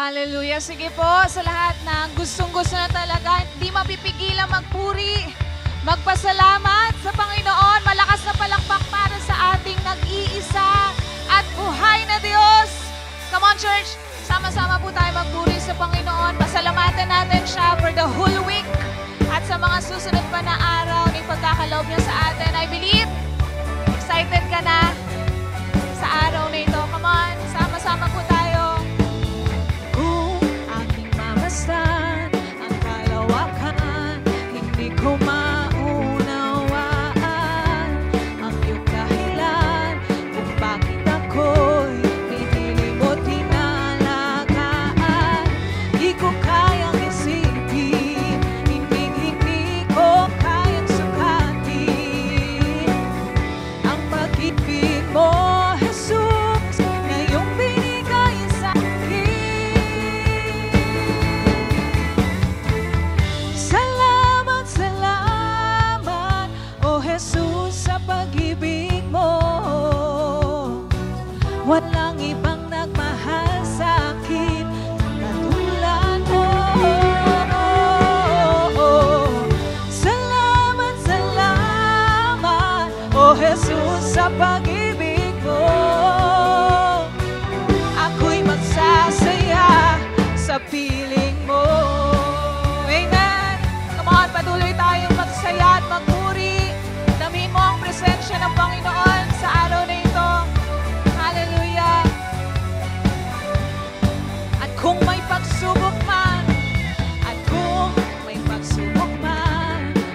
Hallelujah. Sige po, sa lahat ng gustong-gusto na talaga, hindi mapipigilan magpuri, magpasalamat sa Panginoon. Malakas na palakpak para sa ating nag-iisa at buhay na Diyos. Come on, church. Sama-sama po tayo magpuri sa Panginoon. Pasalamatan natin siya for the whole week at sa mga susunod pa na araw na ipagkakaloob niya sa atin. I believe, excited ka na sa araw na ito. Come on, sama-sama po tayo. Kung aking mamasdan ang kalawakan, hindi ko maunawaan ang iyong dahilan kung bakit ako'y pinili mo tinalagaan. Di ko kayang isipin, hindi ko kayang sukatin ang pag-ibig mo, Jesus, na iyong binigay sa akin. Salamat, salamat, O Jesus, sa pag-ibig mo. Walang ibang nagmahal sa akin katulad mo. Salamat, salamat, O Jesus, sa pag-ibig mo. Ako'y magsasaya sa piling mo. Amen. Come on, patuloy tayong magsaya at magpuri. Damhin mo ang presensya ng Panginoon sa araw na ito. Hallelujah. At kung may pagsubok man,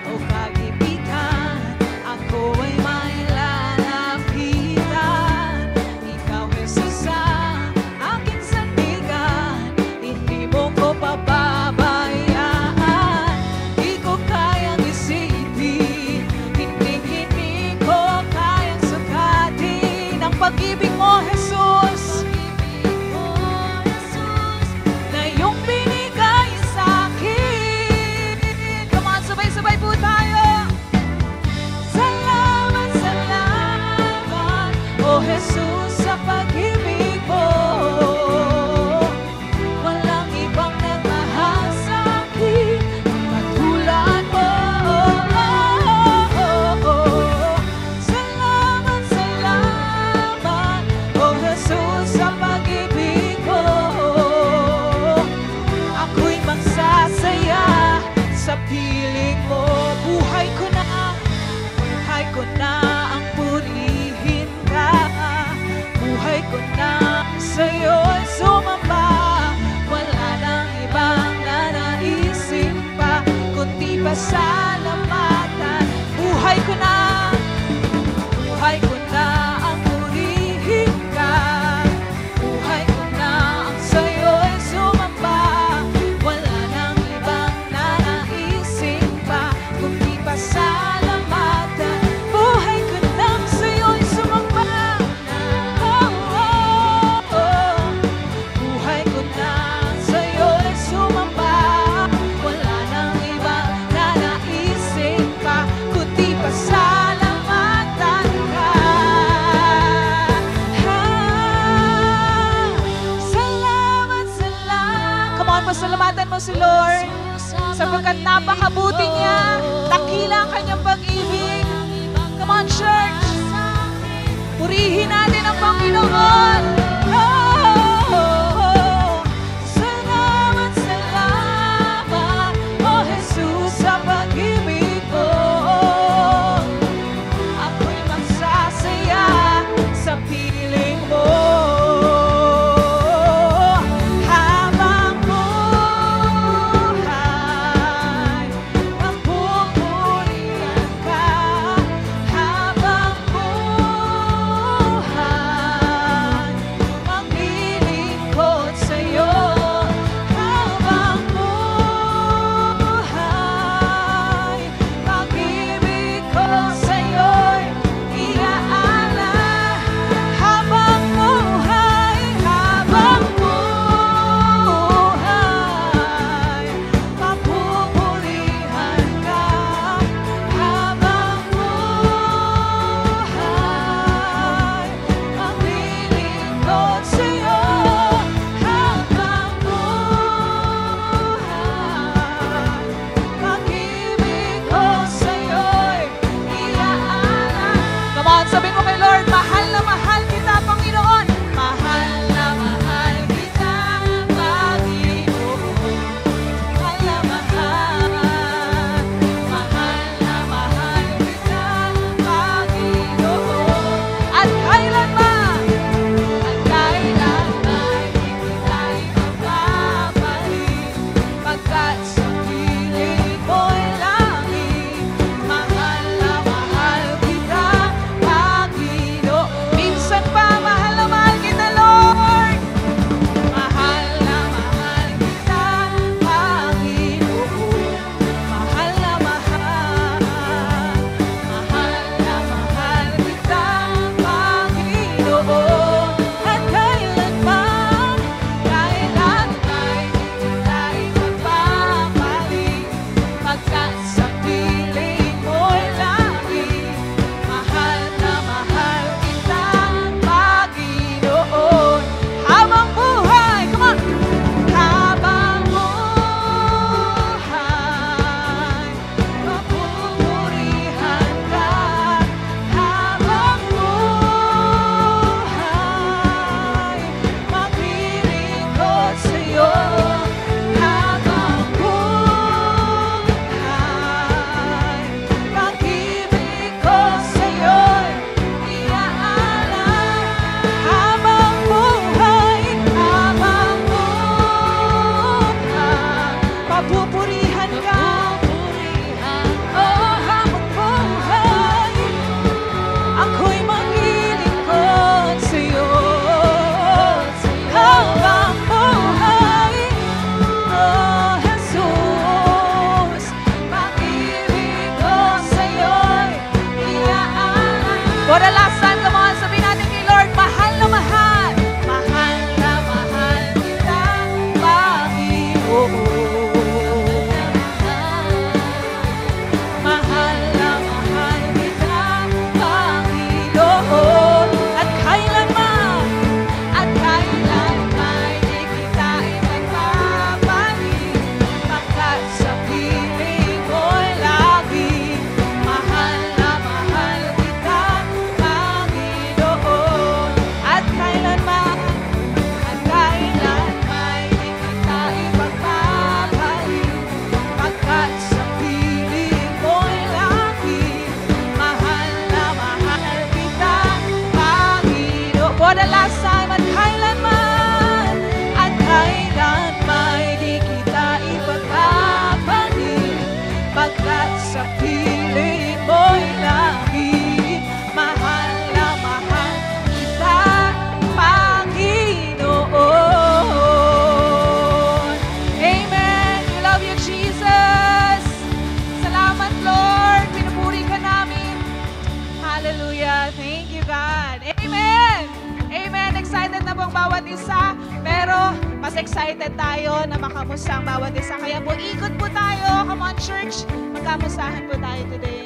o kagipitan, ako ay may lalapitan. Ikaw, Jesus, ang aking sandigan, hindi mo ko pababayaan. Di ko kayang isipin, hindi ko kayang sukatin ang pag-ibig mo, Jesus, na iyong binigay sa akin. Come on, sabay-sabay po tayo. Salamat, salamat, O Jesus, sa pag-ibig mo. Walang ibang nagmahal sa akin katulad mo. Salamat, salamat, O Jesus, sa pag-ibig mo. Ako'y magsasaya sa piling mo. Buhay ko na ang purihin ka. Buhay ko na sa'yo'y sumamba. Wala nang ibang nanaisin pa, kundi pasalamatan. Buhay ko na ang purihin ka. Buhay ko na ang sa'yo'y sumamba. Wala nang ibang nanaisin pa, kundi pasalamatan. Buhay ko na ang sa'yo'y sumamba. Buhay ko na ang sa'yo'y sumamba. Wala nang ibang nanaisin pa, kundi pasalamatan ka. Salamat, salamat. Come on, pasalamatan mo si Lord sapagkat napakabuti niya. Dakila ang kanyang pag-ibig. Come on, church. Purihin natin ang Panginoon. Salamat, salamat, O Jesus, sa pag-ibig mo. Ako'y magsasaya sa piling mo. Habang buhay, magpupurihan ka. Habang buhay, Amen! Amen! Excited na po ang bawat isa, pero mas excited tayo na makamusta ang bawat isa. Kaya po, ikot po tayo. Come on, church. Magkamustahan po tayo today.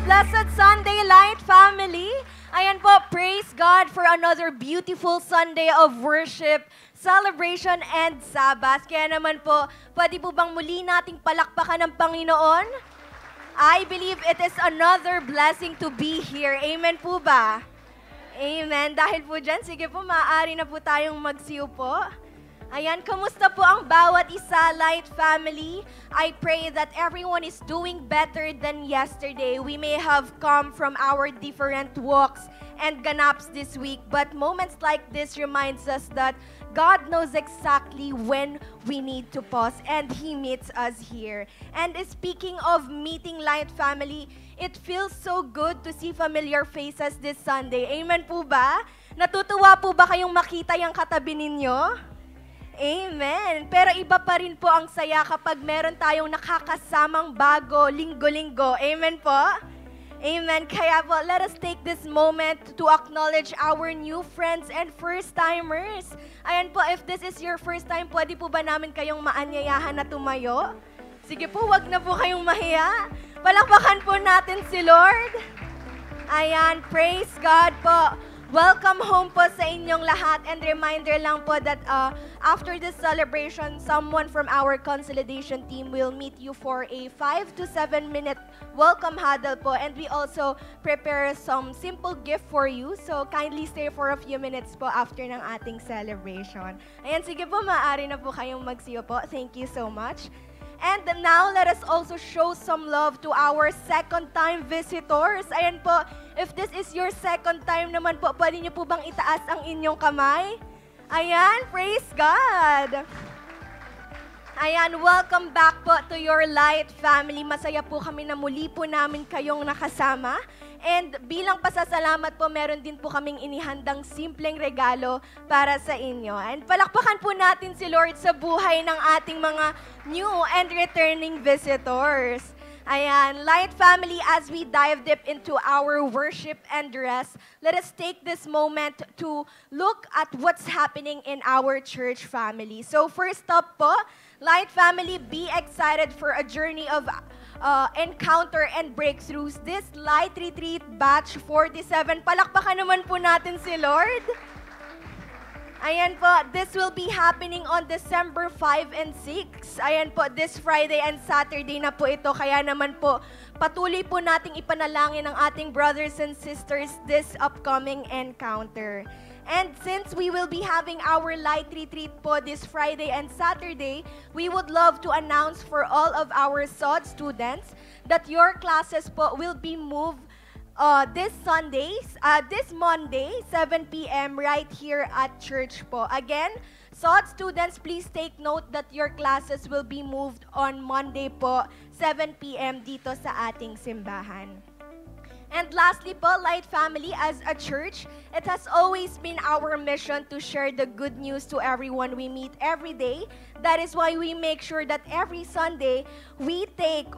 Blessed Sunday Light family. Ayan po, praise God for another beautiful Sunday of worship, celebration, and Sabbath. Kaya naman po, pwede po bang muli nating palakpakan ng Panginoon? I believe it is another blessing to be here. Amen po ba? Amen. Dahil po dyan, sige po, maaari na po tayong magsiupo. Ayan, kamusta po ang bawat isa, Light family? I pray that everyone is doing better than yesterday. We may have come from our different walks and ganaps this week, but moments like this reminds us that God knows exactly when we need to pause, and He meets us here. And speaking of meeting, Light family, it feels so good to see familiar faces this Sunday. Amen po ba? Natutuwa po ba kayong makita yung katabi ninyo? Amen. Pero iba pa rin po ang saya kapag meron tayong nakakasamang bago linggo-linggo. Amen po? Amen. Kaya po, let us take this moment to acknowledge our new friends and first-timers. Ayan po, if this is your first time, pwede po ba namin kayong maanyayahan na tumayo? Sige po, wag na po kayong mahiya. Palakpakan po natin si Lord. Ayan, praise God po. Welcome home po sa inyong lahat, and reminder lang po that after this celebration, someone from our consolidation team will meet you for a 5 to 7 minute welcome huddle po, and we also prepare some simple gift for you, so kindly stay for a few minutes po after ng ating celebration. Ayan, sige po, maaari na po kayong magsiyo po. Thank you so much. And now, let us also show some love to our second-time visitors. Ayan po, if this is your second time naman po, pwede niyo po bang itaas ang inyong kamay? Ayan, praise God! Ayan, welcome back po to your Light family. Masaya po kami na muli po namin kayong nakasama. And bilang pasasalamat po, meron din po kaming inihandang simpleng regalo para sa inyo. And palakpakan po natin si Lord sa buhay ng ating mga new and returning visitors. Ayan, Light family, as we dive deep into our worship and rest, let us take this moment to look at what's happening in our church family. So first up po, Light family, be excited for a journey of encounter and breakthroughs. This Light Retreat Batch 47. Palakpakan naman po natin si Lord. Ayan po, this will be happening on December 5 and 6. Ayan po, this Friday and Saturday na po ito. Kaya naman po, patuloy po nating ipanalangin ang ating brothers and sisters this upcoming encounter. And since we will be having our Light Retreat po this Friday and Saturday, we would love to announce for all of our SOD students that your classes po will be moved this Monday, 7 p.m. right here at church po. Again, SOD students, please take note that your classes will be moved on Monday po, 7 p.m. dito sa ating simbahan. And lastly po, Light family, as a church, it has always been our mission to share the good news to everyone we meet every day. That is why we make sure that every Sunday we can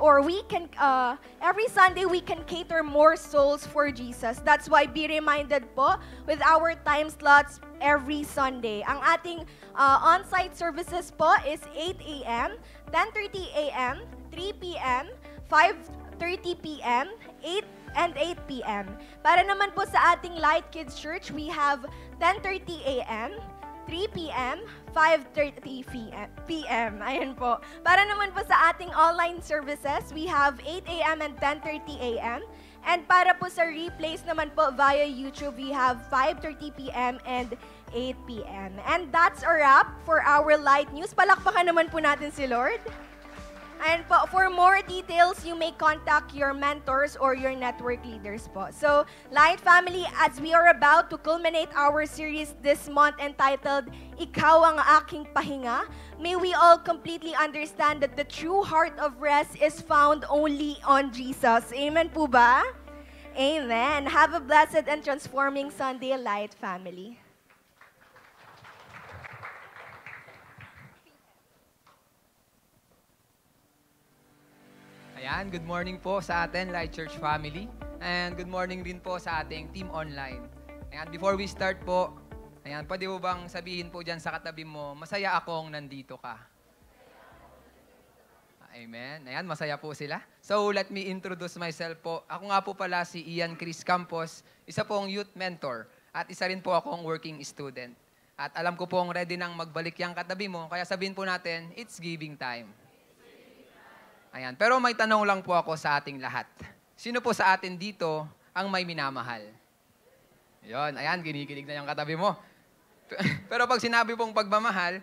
cater more souls for Jesus. That's why be reminded po with our time slots every Sunday. Ang ating on-site services po is 8 a.m., 10:30 a.m., 3 p.m., 5:30 p.m., 8 p.m. Para naman po sa ating Light Kids Church, we have 10:30 a.m., 3 p.m., 5:30 p.m. Ayan po. Para naman po sa ating online services, we have 8 a.m. and 10:30 a.m. And para po sa replays naman po via YouTube, we have 5:30 p.m. and 8 p.m. And that's a wrap for our Light News. Palakpakan naman po natin si Lord. And po, for more details, you may contact your mentors or your network leaders po. So, Light Family, as we are about to culminate our series this month entitled, Ikaw ang Aking Pahinga, may we all completely understand that the true heart of rest is found only on Jesus. Amen po ba? Amen. Have a blessed and transforming Sunday, Light Family. Ayan, good morning po sa atin, Light Church family. And good morning din po sa ating team online. Ayan, before we start po, ayan, pwede mo bang sabihin po dyan sa katabi mo, masaya akong nandito ka. Amen. Ayan, masaya po sila. So, let me introduce myself po. Ako nga po pala si Ian Chris Campos, isa pong youth mentor, at isa rin po akong working student. At alam ko pong ready nang magbalik yung katabi mo, kaya sabihin po natin, it's giving time. Ayan. Pero may tanong lang po ako sa ating lahat. Sino po sa atin dito ang may minamahal? Yun, ayan, kinikilig na yung katabi mo. Pero pag sinabi pong pagmamahal,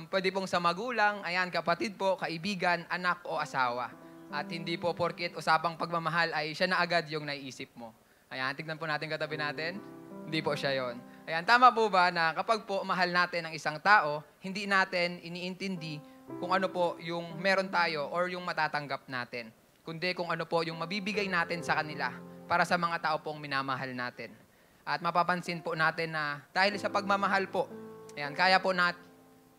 pwede pong sa magulang, ayan, kapatid po, kaibigan, anak o asawa. At hindi po porket usapang pagmamahal ay siya na agad yung naiisip mo. Ayan, tignan po natin katabi natin. Hindi po siya yon. Ayan, tama po ba na kapag po mahal natin ang isang tao, hindi natin iniintindi kung ano po yung meron tayo or yung matatanggap natin, kundi kung ano po yung mabibigay natin sa kanila para sa mga tao pong minamahal natin. At mapapansin po natin na dahil sa pagmamahal po, ayan, kaya po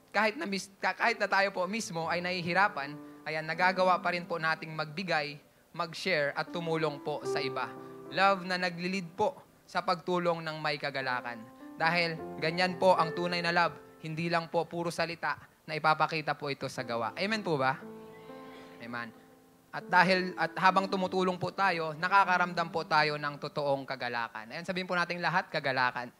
kahit na tayo po mismo ay nahihirapan, ayan, nagagawa pa rin po nating magbigay, mag-share at tumulong po sa iba. Love na naglilid po sa pagtulong ng may kagalakan. Dahil ganyan po ang tunay na love, hindi lang po puro salita, na ipapakita po ito sa gawa. Amen po ba? Amen. At habang tumutulong po tayo, nakakaramdam po tayo ng totoong kagalakan. Ayan, sabihin po nating lahat, kagalakan.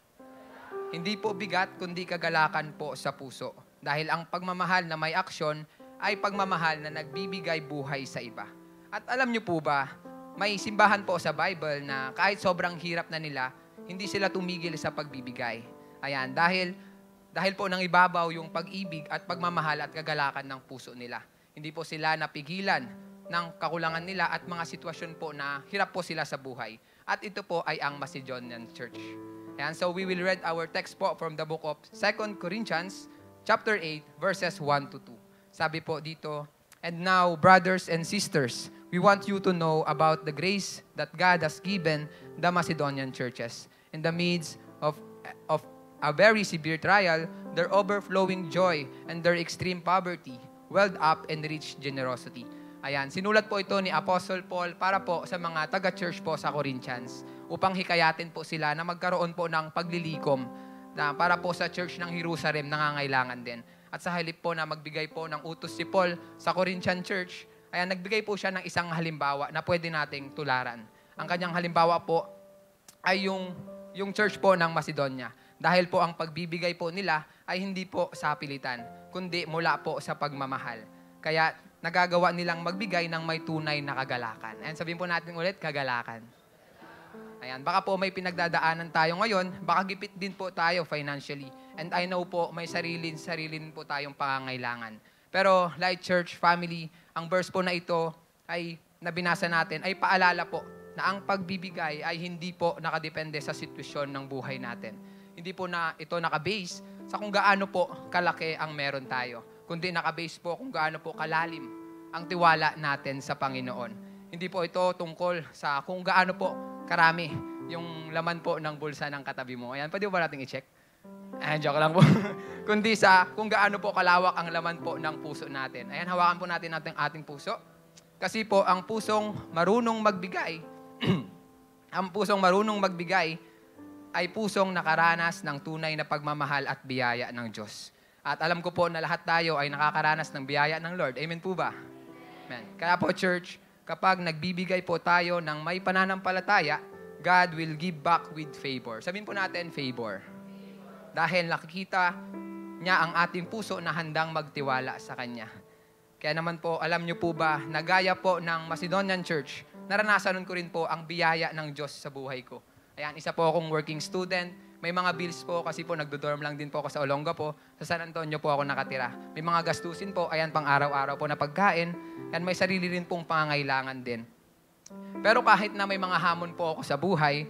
Hindi po bigat, kundi kagalakan po sa puso. Dahil ang pagmamahal na may aksyon ay pagmamahal na nagbibigay buhay sa iba. At alam niyo po ba, may simbahan po sa Bible na kahit sobrang hirap na nila, hindi sila tumigil sa pagbibigay. Ayan, dahil po nang ibabaw yung pag-ibig at pagmamahal at kagalakan ng puso nila. Hindi po sila napigilan ng kakulangan nila at mga sitwasyon po na hirap po sila sa buhay. At ito po ay ang Macedonian Church. And so we will read our text po from the book of 2 Corinthians chapter 8 verses 1 to 2. Sabi po dito, "And now, brothers and sisters, we want you to know about the grace that God has given the Macedonian churches. In the midst of a very severe trial, their overflowing joy and their extreme poverty welled up in rich generosity." Ayan, sinulat po ito ni Apostle Paul para po sa mga taga-church po sa Corinthians upang hikayatin po sila na magkaroon po ng paglilikom na para po sa church ng Jerusalem nangangailangan din. At sa halip po na magbigay po ng utos si Paul sa Corinthian church, ayan, nagbigay po siya ng isang halimbawa na pwede nating tularan. Ang kanyang halimbawa po ay yung church po ng Macedonia. Dahil po ang pagbibigay po nila ay hindi po sa pilitan, kundi mula po sa pagmamahal. Kaya nagagawa nilang magbigay ng may tunay na kagalakan. Ayan, sabihin po natin ulit, kagalakan. Ayan, baka po may pinagdadaanan tayo ngayon, baka gipit din po tayo financially. And I know po, may sarili po tayong pangangailangan. Pero Light Church family, ang verse po na ito ay nabinasa natin, ay paalala po na ang pagbibigay ay hindi po nakadepende sa sitwasyon ng buhay natin. Hindi po na ito nakabase sa kung gaano po kalaki ang meron tayo, kundi nakabase po kung gaano po kalalim ang tiwala natin sa Panginoon. Hindi po ito tungkol sa kung gaano po karami yung laman po ng bulsa ng katabi mo. Ayan, pwede ba natin i-check? Joke lang po. Kundi sa kung gaano po kalawak ang laman po ng puso natin. Ayan, hawakan po natin ating puso. Kasi po, ang pusong marunong magbigay, ang pusong marunong magbigay ay pusong nakaranas ng tunay na pagmamahal at biyaya ng Diyos. At alam ko po na lahat tayo ay nakakaranas ng biyaya ng Lord. Amen po ba? Amen. Kaya po, church, kapag nagbibigay po tayo ng may pananampalataya, God will give back with favor. Sabihin po natin, favor. dahil nakikita niya ang ating puso na handang magtiwala sa Kanya. Kaya naman po, alam niyo po ba, na gaya po ng Macedonian Church, naranasan ko rin po ang biyaya ng Diyos sa buhay ko. Ayan, isa po akong working student. May mga bills po kasi po nagdo-dorm lang din po ako sa Olongapo. Sa San Antonio po ako nakatira. May mga gastusin po, ayan, pang araw-araw po na pagkain. Yan, may sarili rin pong pangangailangan din. Pero kahit na may mga hamon po ako sa buhay,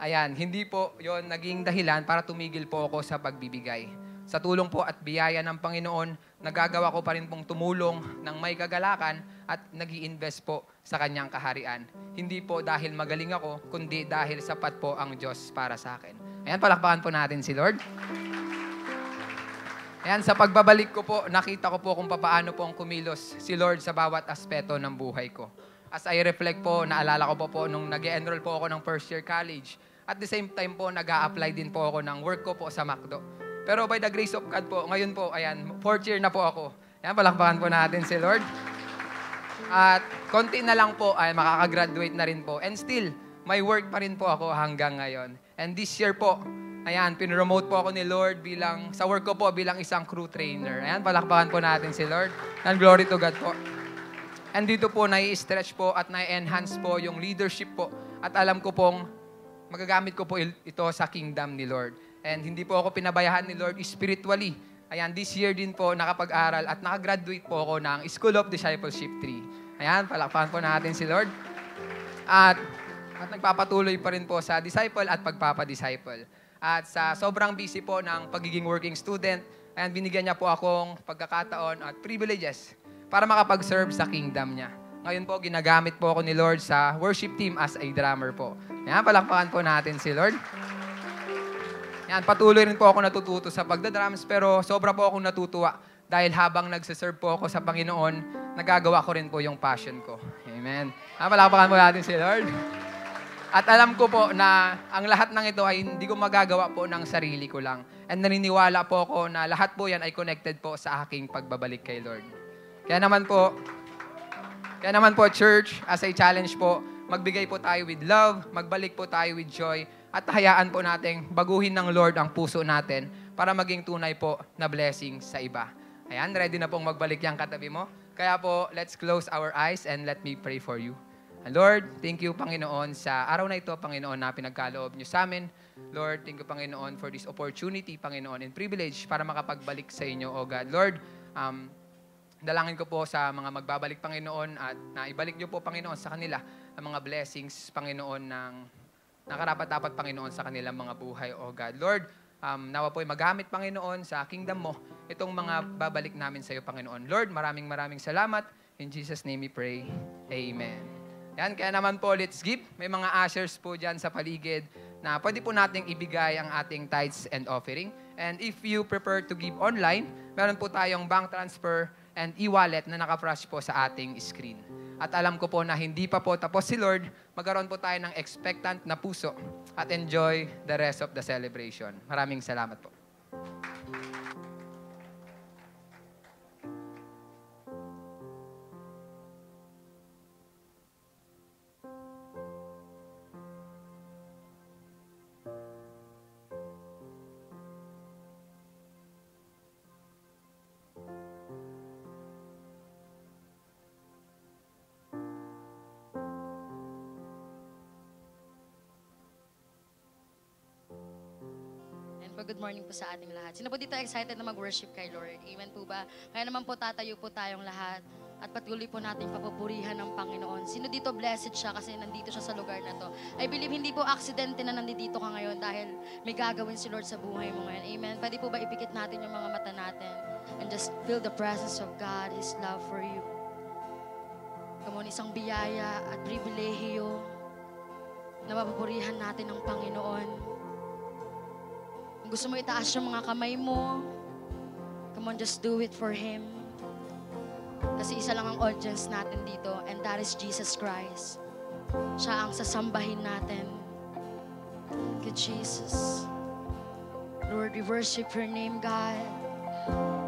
ayan, hindi po yon naging dahilan para tumigil po ako sa pagbibigay. Sa tulong po at biyaya ng Panginoon, nagagawa ko pa rin pong tumulong ng may kagalakan at nag-i-invest po sa Kanyang kaharian. Hindi po dahil magaling ako, kundi dahil sapat po ang Diyos para sa akin. Ayan, palakpakan po natin si Lord. Ayan, sa pagbabalik ko po, nakita ko po kung paano po ang kumilos si Lord sa bawat aspeto ng buhay ko. As I reflect po, naalala ko po nung nag-enroll po ako ng first year college. At the same time po, nag-a-apply din po ako ng work ko po sa McDo. Pero by the grace of God po, ngayon po, ayan, fourth year na po ako. Ayan, palakpakan po natin si Lord. At konti na lang po, ay makakagraduate na rin po. And still, may work pa rin po ako hanggang ngayon. And this year po, ayan, pinromote po ako ni Lord sa work ko po bilang isang crew trainer. Ayan, palakpakan po natin si Lord. And glory to God po. And dito po, nai-stretch po at nai-enhance po yung leadership po. At alam ko pong magagamit ko po ito sa kingdom ni Lord. And hindi po ako pinabayahan ni Lord spiritually. Ayan, this year din po nakapag-aral at nakagraduate po ako ng School of Discipleship 3. Ayan, palakpakan po natin si Lord. At nagpapatuloy pa rin po sa disciple at pagpapadisciple. At sa sobrang busy po ng pagiging working student, ayan, binigyan niya po akong pagkakataon at privileges para makapag-serve sa kingdom niya. Ngayon po, ginagamit po ako ni Lord sa worship team as a drummer po. Ayan, palakpakan po natin si Lord. Ayan, patuloy rin po ako natututo sa pagdadrums, pero sobra po akong natutuwa dahil habang nagsiserve po ako sa Panginoon, nagagawa ko rin po yung passion ko. Amen. Ayan, palakpakan po natin si Lord. At alam ko po na ang lahat ng ito ay hindi ko magagawa po ng sarili ko lang. And naniniwala po ako na lahat po yan ay connected po sa aking pagbabalik kay Lord. Kaya naman po, church, as a challenge po, magbigay po tayo with love, magbalik po tayo with joy, at hayaan po nating baguhin ng Lord ang puso natin para maging tunay po na blessing sa iba. Ayan, ready na pong magbalik yung katabi mo? Kaya po, let's close our eyes and let me pray for you. Lord, thank you, Panginoon, sa araw na ito, Panginoon, na pinagkaloob niyo sa amin. Lord, thank you, Panginoon, for this opportunity, Panginoon, and privilege para makapagbalik sa inyo, O God. Lord, dalangin ko po sa mga magbabalik, Panginoon, at naibalik niyo po, Panginoon, sa kanila ang mga blessings, Panginoon, ng nakarapat-dapat, Panginoon, sa kanilang mga buhay, O God. Lord, nawa po ay magamit, Panginoon, sa kingdom mo, itong mga babalik namin sa iyo, Panginoon. Lord, maraming salamat. In Jesus' name we pray. Amen. Yan, kaya naman po, let's give. May mga ushers po dyan sa paligid na pwede po nating ibigay ang ating tithes and offering. And if you prefer to give online, meron po tayong bank transfer and e-wallet na naka-flash po sa ating screen. At alam ko po na hindi pa po tapos si Lord, magkaroon po tayo ng expectant na puso at enjoy the rest of the celebration. Maraming salamat po. Good morning po sa ating lahat. Sino po dito excited na mag-worship kay Lord? Amen po ba? Kaya naman po tatayo po tayong lahat at patuloy po natin papupurihan ng Panginoon. Sino dito blessed siya kasi nandito siya sa lugar na to? I believe hindi po aksidente na nandito ka ngayon dahil may gagawin si Lord sa buhay mo ngayon. Amen. Pwede po ba ipikit natin yung mga mata natin and just feel the presence of God, His love for you. Come on, isang biyaya at pribilehiyo na mapupurihan natin ng Panginoon. Gusto mo itaas yung mga kamay mo, come on, just do it for Him. Kasi isa lang ang audience natin dito, and that is Jesus Christ. Siya ang sasambahin natin. Thank you, Jesus. Lord, we worship your name, God.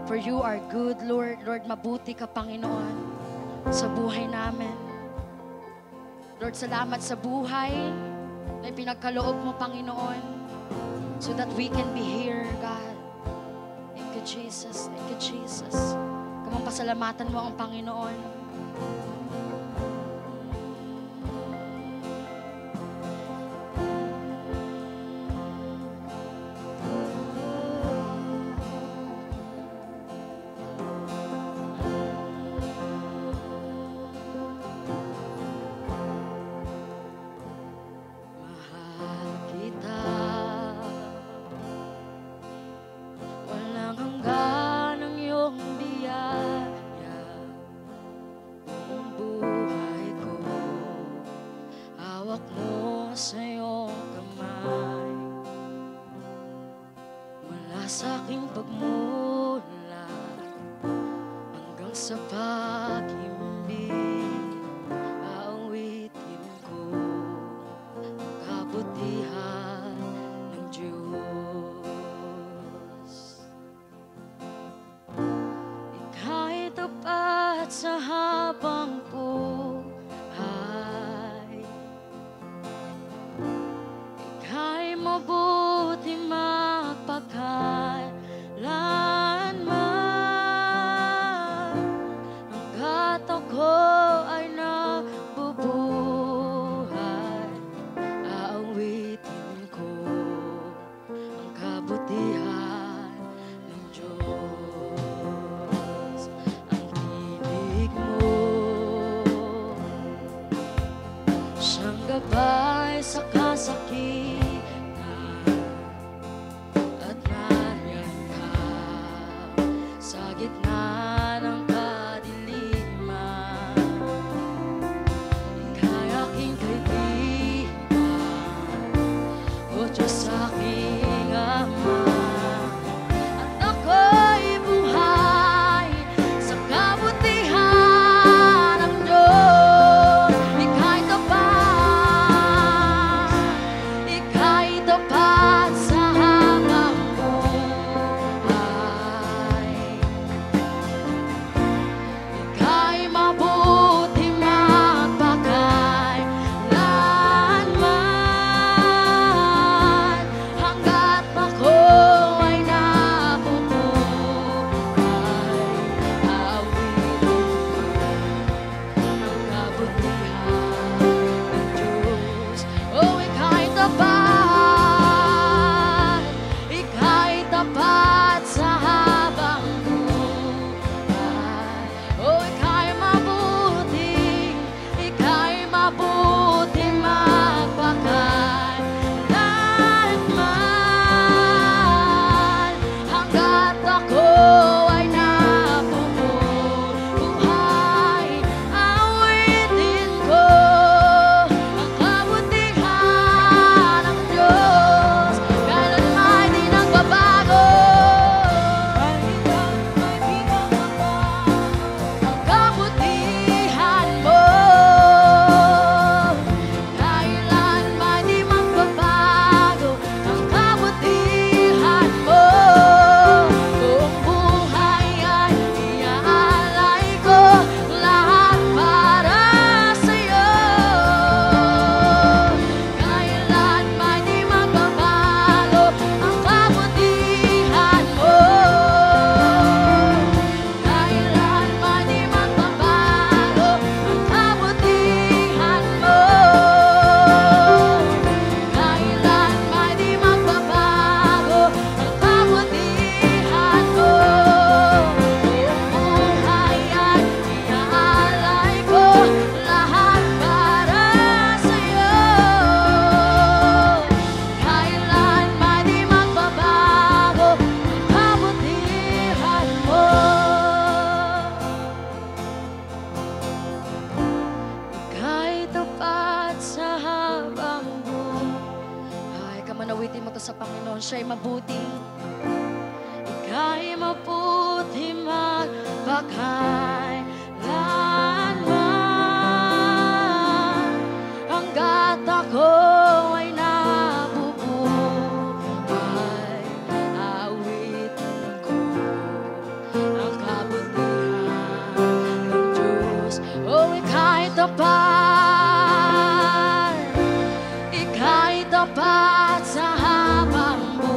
For you are good, Lord. Lord, mabuti ka, Panginoon, sa buhay namin. Lord, salamat sa buhay na pinagkaloob mo, Panginoon. so that we can be here, God. Thank you, Jesus. Thank you, Jesus. Kamang pasalamatan mo ang Panginoon. Mahal kita, walang hanggan ang iyong biyaya. Buong buhay ko, hawak mo sa iyong kamay. Mula sa aking pagmulat hanggang sa pag-ibig, aawitin ko ang kabutihan ng Diyos. Ika'y tapat sa habang buhay. Ika'y mabuti magpagkailanman. Hangga't ako ay nabubuhay, aawitin ko ang kabutihan ng Diyos. Ang tinig mo, siyang gabay sa kasakitan, at nariyan ka sa gitna ng kadiliman. Ika'y aking kaibigan, o Diyos aking Ama. At ako'y buhay sa kabutihan ng Diyos. Ika'y tapat sa habang buhay. Ika'y mabuti magpakailanman. Hangga't ako ay nabubuhay, aawitin ko ang kabutihan ng Diyos. Oh, ika'y tapat sa habang buhay. Oh, ika'y mabuti magpakailanman. Hangga't ako ay nabubuhay, aawitin ko ang kabutihan ng Diyos. Kailanman di nagbabago, ang kabutihan mo. Kailanman di magbabago ang kabutihan mo. Buong buhay ay iaalay ko, lahat para sa'yo. Kailanman di magbabago ang kabutihan mo. Kailanman di magbabago ang kabutihan mo. Kailanman di magbabago ang kabutihan mo. Buong buhay ay iaalay ko, lahat para sa'yo. Kailanman di magbabago ang kabutihan mo. Ika'y tapat sa habang buhay. Kamanawitin mo to sa Panginoon, siya'y mabuti. Ika'y mabuti magpakailanman. Hangga't ako ay nabubuhay, aawitin ko ang kabutihan ng Diyos. Oh, ika'y tapat sa habang buhay.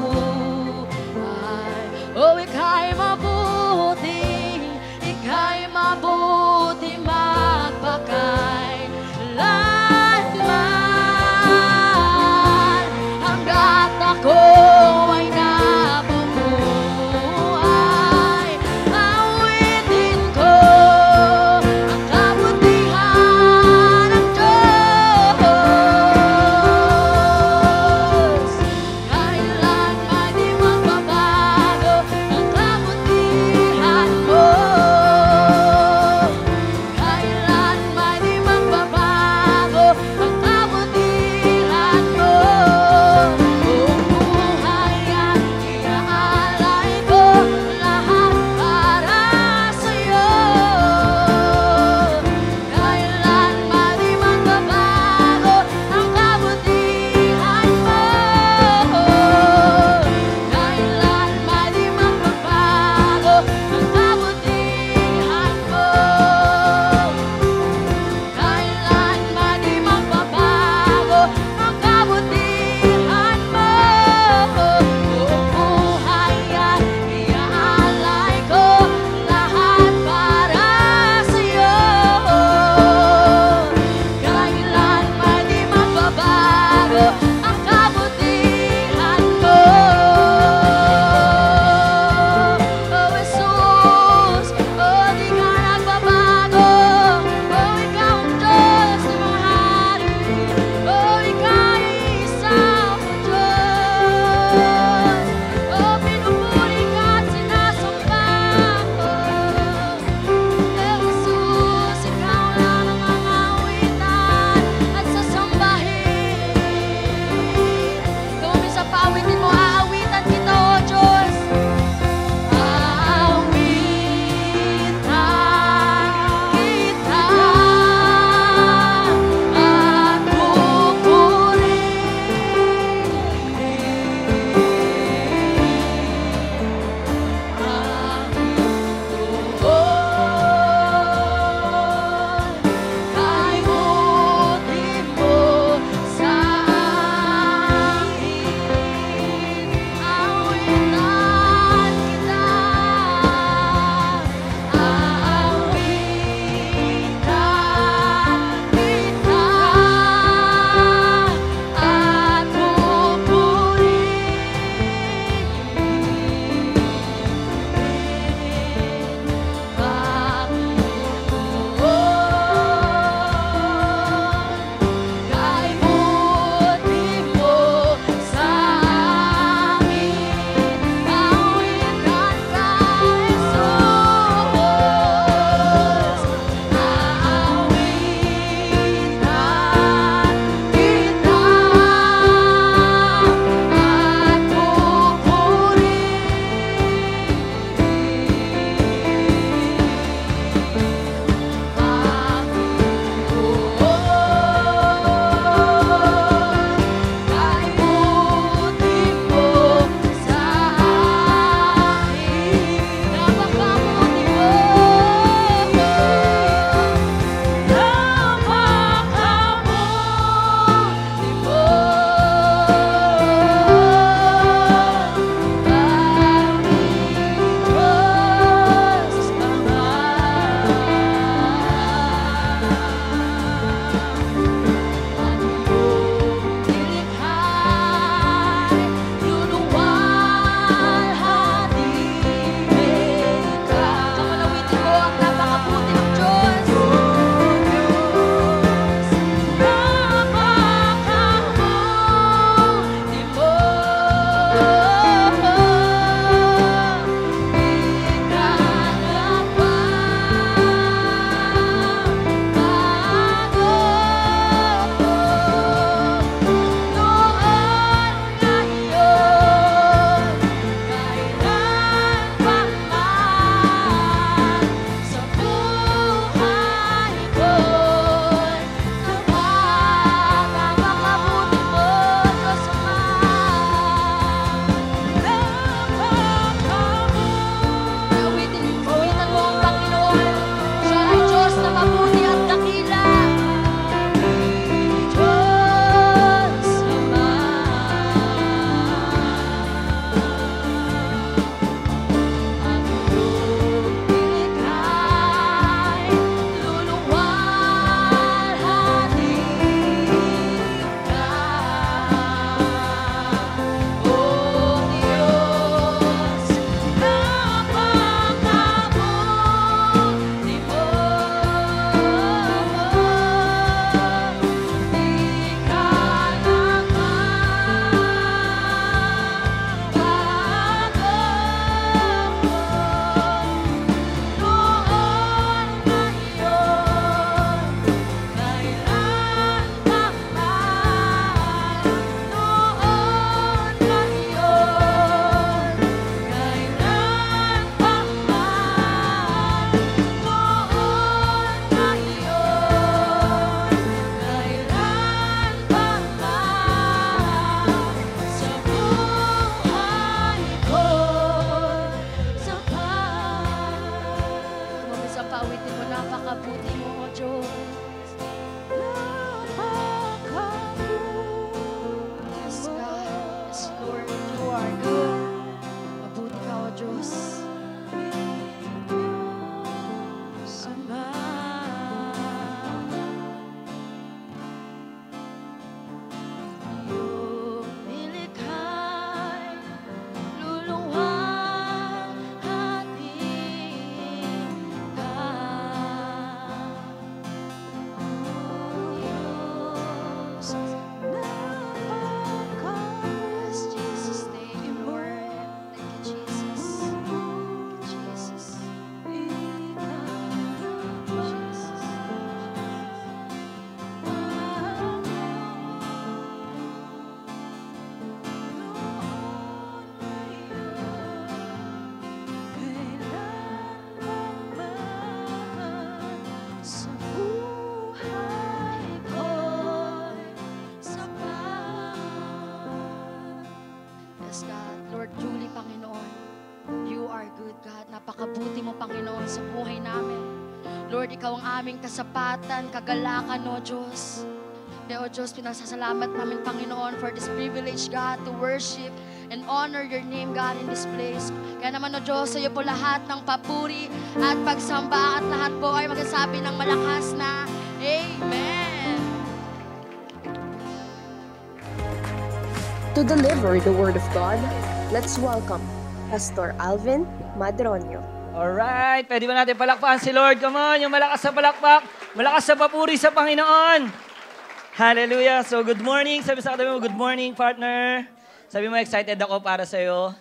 Awitin mo, napakabuti mo, O Diyos. Yes, God. Yes, Lord. You are good. Mabuti ka, O Diyos. Yes, Jesus. Thank you, Lord. Thank you, Jesus. Thank you, Jesus. Sa buhay ko'y sapat. Yes, God. Lord, truly, Panginoon, you are good, God. Napakabuti mo, Panginoon, sa buhay namin. Lord, ikaw ang aming kasapatan, kagalakan, O Diyos. Kaya, O Diyos, pinasasalamat namin, Panginoon, for this privilege, God, to worship and honor your name, God, in this place. Kaya naman, O Diyos, sa iyo po lahat ng papuri at pagsamba at lahat po ay magsasabi ng malakas na Amen. To deliver the Word of God, let's welcome Pastor Alvin Madronio. Alright, pwede ba natin palakpakan si Lord? Come on, yung malakas sa palakpak, malakas sa papuri sa Panginoon. Hallelujah. So good morning. Sabi sa katabi mo, good morning partner. Sabi mo, excited ako para sa iyo.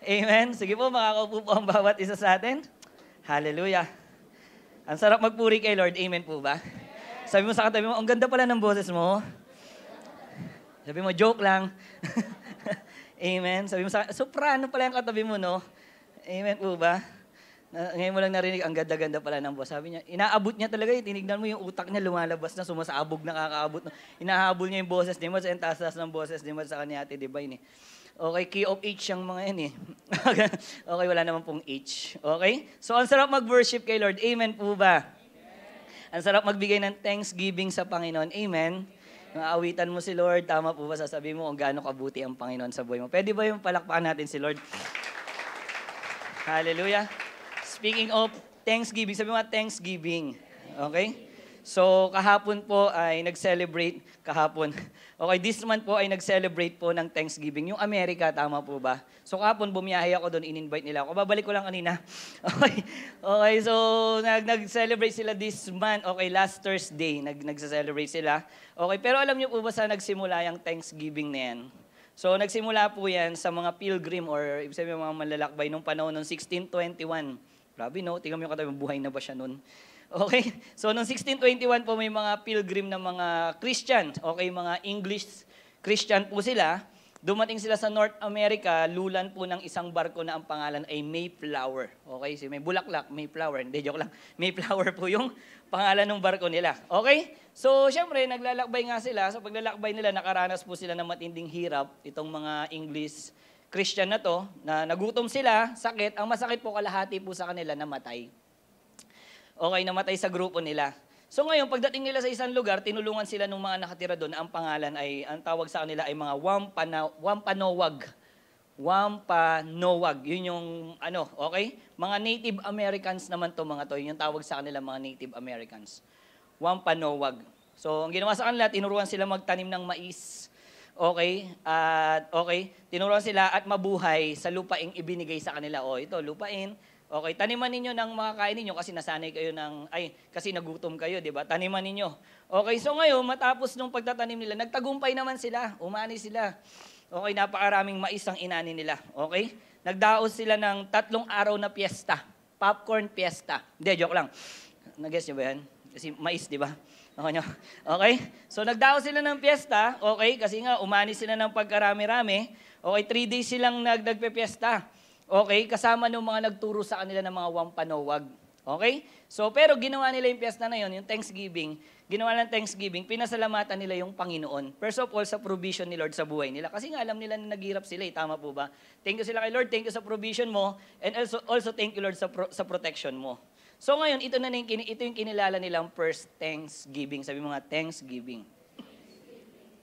Amen. Sige po, makakaupo po ang bawat isa sa atin. Hallelujah. Ang sarap magpuri kay Lord. Amen po ba? Sabi mo sa katabi mo, ang ganda pala ng boses mo. Sabi mo, joke lang. Amen. Sabi mo sa soprano pala yung katabi mo, no? Amen po ba? Ngayon mo lang narinig, ang ganda-ganda pala ng boss. Sabi niya, inaabot niya talaga, tinignan mo yung utak niya, lumalabas na, sumasabog, nakakaabot. Inahabol niya yung boses ni Mods, ang taas-taas ng boses ni Mods sa kanya, Ate Divine. Okay, key of H yung mga yan eh. Okay, wala naman pong H. Okay? So, ang sarap mag-worship kay Lord. Amen po ba? Ang sarap magbigay ng thanksgiving sa Panginoon. Amen. Maawitan mo si Lord, tama po ba sasabihin mo kung gaano kabuti ang Panginoon sa buhay mo? Pwede ba yung palakpakan natin si Lord? Hallelujah. Speaking of Thanksgiving, sabi mo Thanksgiving. Okay? So, kahapon po ay nag-celebrate, Okay, this month po ay nag-celebrate po ng Thanksgiving. Yung Amerika, tama po ba? So, kahapon bumiyahe ako doon, in-invite nila ako. Babalik ko lang kanina. Okay, so nag-celebrate sila this month. Okay, last Thursday, nag-celebrate sila. Okay, pero alam niyo po ba sa nagsimula yung Thanksgiving na yan? So, nagsimula po yan sa mga pilgrim or ibig sabihin mga malalakbay nung panahon ng 1621. Grabe, no? Tingnan mo yung katabi, buhay na ba siya nun? Okay? So, noong 1621 po, may mga pilgrim na mga Christian. Okay, mga English Christian po sila. Dumating sila sa North America, lulan po ng isang barko na ang pangalan ay Mayflower. Okay? So, may bulaklak, Mayflower. Hindi, joke lang. Mayflower po yung pangalan ng barko nila. Okay? So, syempre, naglalakbay nga sila. So, paglalakbay nila, nakaranas po sila ng matinding hirap. Itong mga English Christian na to, na nagutom sila, sakit. Ang masakit po, kalahati po sa kanila, namatay. Okay, namatay sa grupo nila. So ngayon, pagdating nila sa isang lugar, tinulungan sila ng mga nakatira doon. Ang pangalan ay, ang tawag sa kanila ay mga Wampanoag. Wampanoag. Yun yung, okay? Mga Native Americans naman to mga to. Yun yung tawag sa kanila, mga Native Americans. Wampanoag. So, ang ginawa sa kanila, tinuruan sila magtanim ng mais. Okay? Tinuruan sila at mabuhay sa lupaing ibinigay sa kanila. O, ito, lupain. Okay, taniman ninyo ng mga kain ninyo kasi nasanay kayo kasi nagutom kayo, di ba? Taniman ninyo. Okay, so ngayon, matapos nung pagtatanim nila, nagtagumpay naman sila, umani sila. Okay, napakaraming mais ang inani nila. Okay? Nagdaos sila ng 3 araw na piyesta. Popcorn piyesta. Hindi, joke lang. Nag-guess nyo ba yan? Kasi mais, di ba? Okay? So, nagdaos sila ng piyesta. Okay? Kasi nga, umani sila ng pagkarami-rami. Okay, 3 days silang nagpe-piyesta. Okay, kasama ng mga nagturo sa kanila ng mga Wampanoag. Okay? So, pero ginawa nila yung piyesta na yun, yung Thanksgiving, pinasalamatan nila yung Panginoon. First of all, sa provision ni Lord sa buhay nila. Kasi nga alam nila na naghirap sila, tama po ba? Thank you sila kay Lord, thank you sa provision mo, and also thank you Lord sa protection mo. So ngayon, ito yung kinilala nilang first Thanksgiving. Sabi mo nga, Thanksgiving.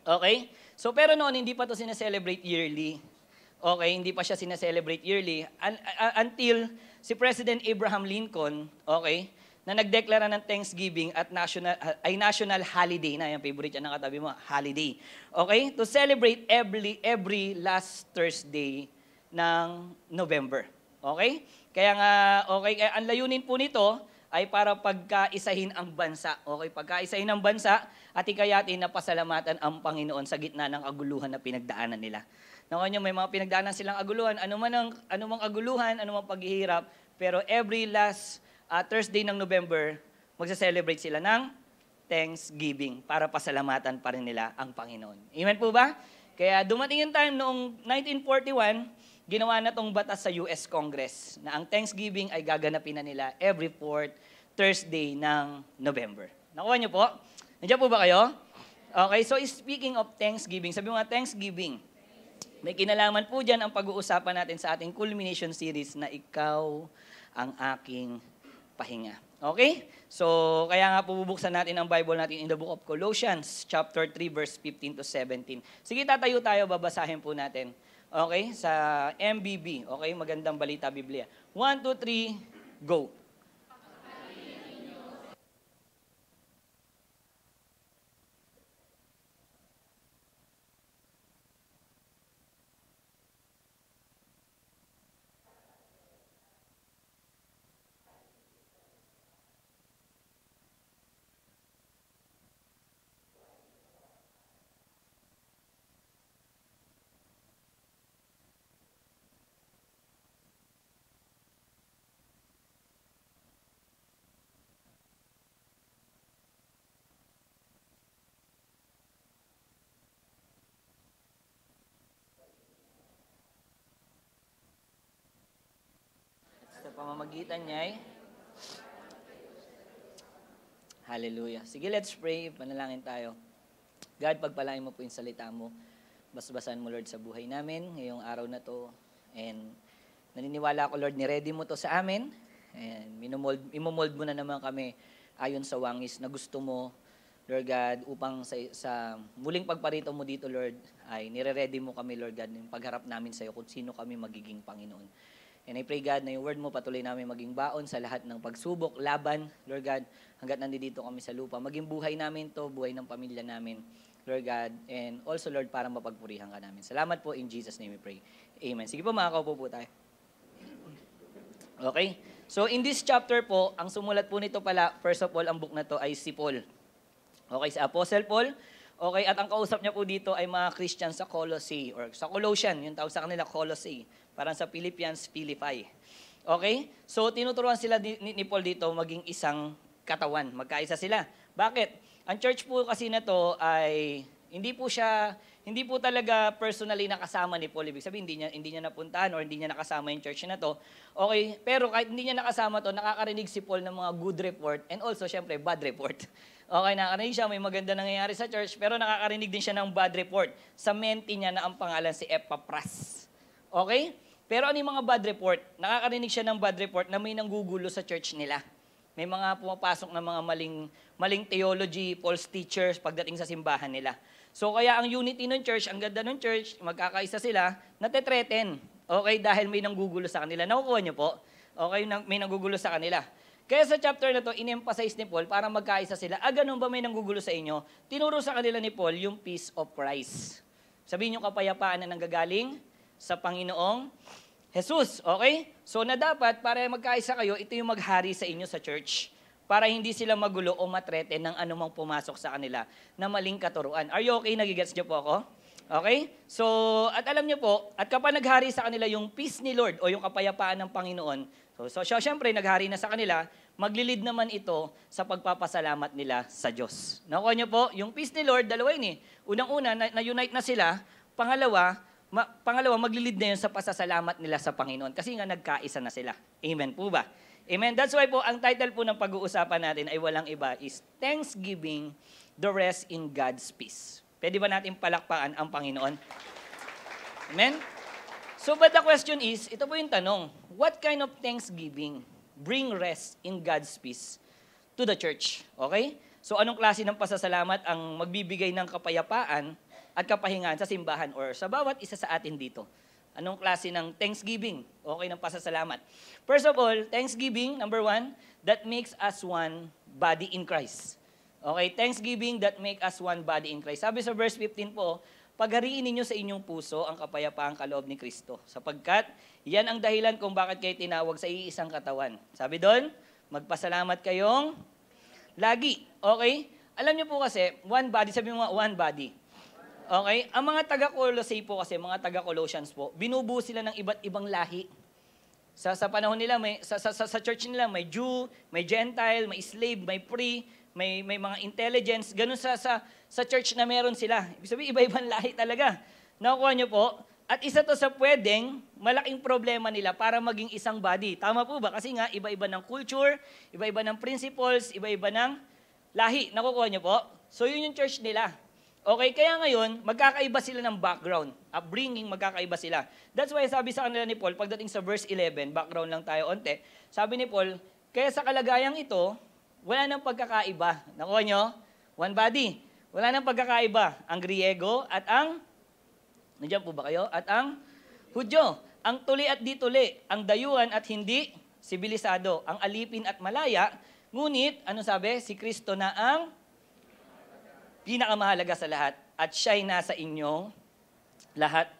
Okay? So pero noon, hindi pa to sineselebrate yearly. Okay, hindi pa siya sineselebrate yearly. Until si President Abraham Lincoln, okay, na nagdeklara ng Thanksgiving at national holiday na, yung favorite yan ng katabi mo, holiday. Okay? To celebrate every last Thursday ng November. Okay? Kaya nga, okay, kaya ang layunin po nito ay para pagkaisahin ang bansa. Okay, pagkaisahin ang bansa at ikayatin na pasalamatan ang Panginoon sa gitna ng aguluhan na pinagdaanan nila. Nakuha niyo, may mga pinagdaanan silang aguluhan, anumang aguluhan, anumang paghihirap, pero every last Thursday ng November, magsa-celebrate sila ng Thanksgiving para pasalamatan pa rin nila ang Panginoon. Amen po ba? Kaya dumating yung time noong 1941, ginawa na tong batas sa US Congress na ang Thanksgiving ay gaganapin na nila every fourth Thursday ng November. Nakuha niyo po? Nandiyan po ba kayo? Okay, so speaking of Thanksgiving, sabi mo nga Thanksgiving, may kinalaman po dyan ang pag-uusapan natin sa ating culmination series na Ikaw ang Aking Pahinga. Okay? So, kaya nga po bubuksan natin ang Bible natin in the book of Colossians, chapter 3, verse 15 to 17. Sige, tatayo tayo, babasahin po natin. Okay? Sa MBB. Okay? Magandang Balita Biblia. 1, 2, 3, go. Pamamagitan niya ay hallelujah. Sige, let's pray. Panalangin tayo. God, pagpalain mo po yung salita mo. Basbasan mo, Lord, sa buhay namin ngayong araw na to. And naniniwala ako, Lord, ni-ready mo to sa amin. And imomold mo na naman kami ayon sa wangis na gusto mo, Lord God, upang sa muling pagparito mo dito, Lord, ay nire-ready mo kami, Lord God, yung pagharap namin sa iyo kung sino kami magiging Panginoon. And I pray, God, na yung word mo patuloy namin maging baon sa lahat ng pagsubok, laban, Lord God, hanggat nandito kami sa lupa. Maging buhay namin to, buhay ng pamilya namin, Lord God, and also, Lord, para mapagpurihan ka namin. Salamat po, in Jesus' name we pray. Amen. Sige po, makakaupo po tayo. Okay? So, in this chapter po, ang sumulat po nito pala, first of all, ang book na to ay si Paul. Okay, si Apostle Paul. Okay, at ang kausap niya po dito ay mga Christians sa Colossae, or sa Colossian, yung tawag sa kanila Colossae. Parang sa Philippians, Philippi. Okay? So, tinuturuan sila ni Paul dito maging isang katawan. Magkaisa sila. Bakit? Ang church po kasi na to ay hindi po talaga personally nakasama ni Paul. Ibig sabihin, hindi niya napuntahan or hindi niya nakasama yung church na to. Okay? Pero kahit hindi niya nakasama to, nakakarinig si Paul ng mga good report and also, syempre, bad report. Okay, nakakarinig siya, may maganda nangyayari sa church, pero nakakarinig din siya ng bad report sa mentee niya na ang pangalan si Epaphras. Okay? Pero ano yung mga bad report? Nakakarinig siya ng bad report na may nanggugulo sa church nila. May mga pumapasok na mga maling theology, false teachers pagdating sa simbahan nila. So kaya ang unity ng church, ang ganda ng church, magkakaisa sila, nate-threaten. Okay, dahil may nanggugulo sa kanila. Nakukuha niyo po? Okay, may nanggugulo sa kanila. Kaya sa chapter na to, in-emphasize ni Paul para magkaisa sila. Ganun ba may nanggugulo sa inyo? Tinuro sa kanila ni Paul yung peace of Christ. Sabihin niyo kapayapaan na nanggagaling sa Panginoong Jesus. Okay? So na dapat, para magkaisa kayo, ito yung maghari sa inyo sa church. Para hindi sila magulo o matrete ng anumang pumasok sa kanila na maling katuruan. Are you okay? Nagigets niyo po ako? Okay? So, at alam niyo po, at kapag naghari sa kanila yung peace ni Lord o yung kapayapaan ng Panginoon, so syempre, naghari na sa kanila, maglilid naman ito sa pagpapasalamat nila sa Diyos. Nakuha niyo po, yung peace ni Lord, dalawa yun eh. Unang-una, na-unite na sila. Pangalawa, maglilid na yun sa pasasalamat nila sa Panginoon. Kasi nga nagkaisa na sila. Amen po ba? Amen. That's why po, ang title po ng pag-uusapan natin ay walang iba is Thanksgiving, the Rest in God's Peace. Pwede ba natin palakpakan ang Panginoon? Amen? So, but the question is, ito po yung tanong, what kind of Thanksgiving? bring rest in God's peace to the church. Okay? So anong klase ng pasasalamat ang magbibigay ng kapayapaan at kapahingan sa simbahan or sa bawat isa sa atin dito? Anong klase ng thanksgiving? Okay, ng pasasalamat. First of all, thanksgiving, number 1, that makes us one body in Christ. Okay, thanksgiving that make us one body in Christ. Sabi sa verse 15 po, paghariin ninyo sa inyong puso ang kapayapaang kaloob ni Kristo, sapagkat yan ang dahilan kung bakit kayo tinawag sa iisang katawan. Sabi doon, magpasalamat kayong lagi. Okay? Alam niyo po kasi, one body, sabi mo nga, one body. Okay? Ang mga taga-Colossae po kasi, mga taga-Colossians po, binubuo sila ng iba't ibang lahi. Sa panahon nila, sa church nila, may Jew, may Gentile, may slave, may free, may mga intelligence. Ganun sa church na meron sila. Ibig sabihin, iba-ibang lahi talaga. Nakuha niyo po? At isa to sa pwedeng malaking problema nila para maging isang body. Tama po ba? Kasi nga, iba-iba ng culture, iba-iba ng principles, iba-iba ng lahi. Nakukuha niyo po? So, yun yung church nila. Okay, kaya ngayon, magkakaiba sila ng background. Upbringing, magkakaiba sila. That's why sabi sa kanila ni Paul, pagdating sa verse 11, background lang tayo onte, sabi ni Paul, kaya sa kalagayang ito, wala nang pagkakaiba. Nakuha nyo? One body. Wala nang pagkakaiba. Ang Griego at ang, nandiyan po ba kayo? At ang Hudyo. Ang tuli at di tuli. Ang dayuhan at hindi sibilisado. Ang alipin at malaya. Ngunit, ano sabi? Si Kristo na ang pinakamahalaga sa lahat. At siya'y nasa inyong lahat.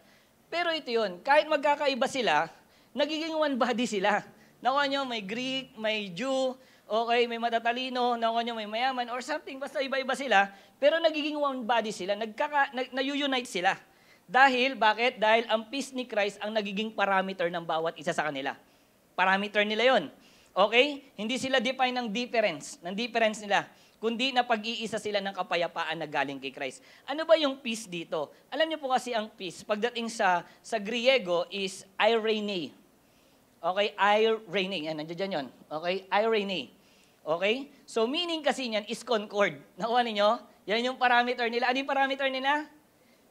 Pero ito yun. Kahit magkakaiba sila, nagiging one body sila. Nakuha nyo, may Greek, may Jew, okay, may matatalino, nakuha nyo may mayaman, or something, basta iba-iba sila, pero nagiging one body sila, na-unite sila. Dahil, bakit? Dahil ang peace ni Christ ang nagiging parameter ng bawat isa sa kanila. Parameter nila yon. Okay? Hindi sila define ng difference nila, kundi na pag-iisa sila ng kapayapaan na galing kay Christ. Ano ba yung peace dito? Alam niyo po kasi ang peace, pagdating sa Griego is eirene. Okay? Eirene. Yan, nandiyan yun. Okay? Eirene. Okay? So, meaning kasi niyan is concord. Nakuha ninyo? Yan yung parameter nila. Ano yung parameter nila?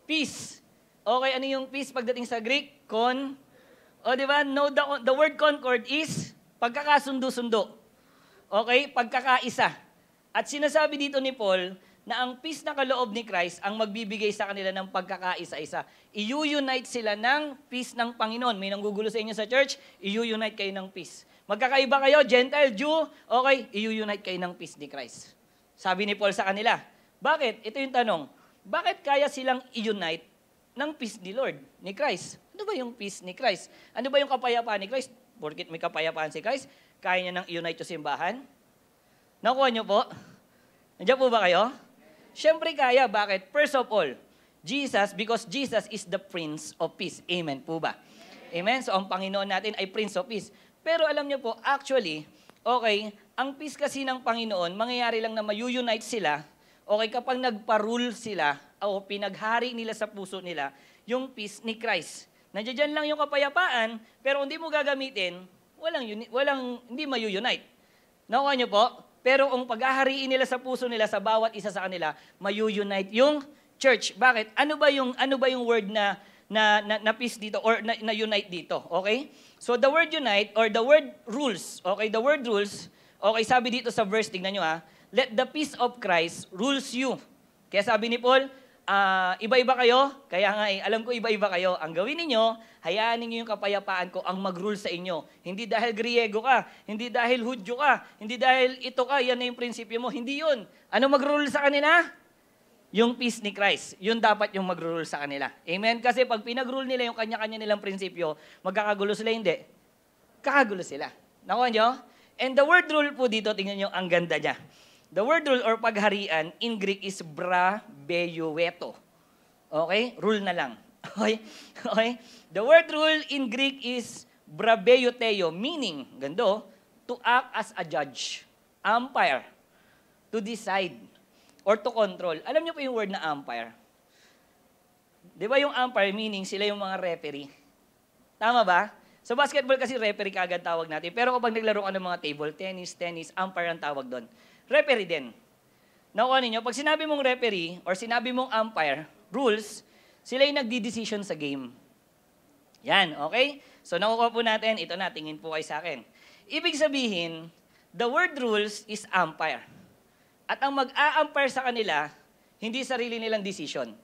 Peace. Okay, ano yung peace pagdating sa Greek? O, di ba? No, the word concord is pagkakasundo-sundo. Okay? Pagkakaisa. At sinasabi dito ni Paul na ang peace na kaloob ni Christ ang magbibigay sa kanila ng pagkakaisa-isa. I-unite sila ng peace ng Panginoon. May nanggugulo sa inyo sa church, i-unite kayo ng peace. Magkakaiba kayo, Gentile, Jew, okay, i-unite kayo ng peace ni Christ. Sabi ni Paul sa kanila. Bakit? Ito yung tanong. Bakit kaya silang i-unite ng peace ni Lord, ni Christ? Ano ba yung peace ni Christ? Ano ba yung kapayapaan ni Christ? Porkit may kapayapaan si Christ, kaya niya nang i-unite yung simbahan? Nakuha niyo po? Nandiyan po ba kayo? Siyempre kaya. Bakit? First of all, because Jesus is the Prince of Peace. Amen po ba? Amen? So, ang Panginoon natin ay Prince of Peace. Pero alam niyo po, actually, okay, ang peace kasi ng Panginoon, mangyayari lang na ma-unite sila, okay, kapag nagpa-rule sila, o pinaghari nila sa puso nila, yung peace ni Christ. Nandiyan lang yung kapayapaan, pero hindi mo gagamitin, hindi ma-unite. Nakuha niyo po? Pero ang paghahariin nila sa puso nila, sa bawat isa sa kanila, ma-unite yung church. Bakit? Ano ba yung word na peace dito or na unite dito? Okay? So the word unite or the word rules, okay? The word rules, okay, sabi dito sa verse, tignan nyo let the peace of Christ rules you. Kaya sabi ni Paul, iba-iba kayo, kaya nga alam ko iba-iba kayo. Ang gawin ninyo, hayaan ninyo yung kapayapaan ko ang mag-rule sa inyo. Hindi dahil Griego ka, hindi dahil Hudyo ka, hindi dahil ito ka, yan na yung prinsipyo mo. Hindi yun. Ano mag-rule sa kanila? Yung peace ni Christ. Yun dapat yung mag-rule sa kanila. Amen? Kasi pag pinag-rule nila yung kanya-kanya nilang prinsipyo, magkakagulo sila, hindi. Kakagulo sila. Nakuha nyo? And the word rule po dito, tingnan nyo, ang ganda niya. The word rule or pagharian in Greek is brabeueto. Okay? Rule na lang. Okay? Okay? The word rule in Greek is brabeuteo, meaning, gando, to act as a judge, umpire, to decide, or to control. Alam niyo po yung word na umpire? Di ba yung umpire, meaning sila yung mga referee? Tama ba? Sa basketball kasi referee kaagad tawag natin. Pero kapag naglaro ka ng mga table tennis, umpire ang tawag doon. Referee din. Nakuha ninyo, pag sinabi mong referee or sinabi mong umpire, rules, sila yung nagdi-decision sa game. Yan, okay? So nakukuha po natin, ito na, tingin po kayo sa akin. Ibig sabihin, the word rules is umpire. At ang mag-a-umpire sa kanila, hindi sarili nilang decision.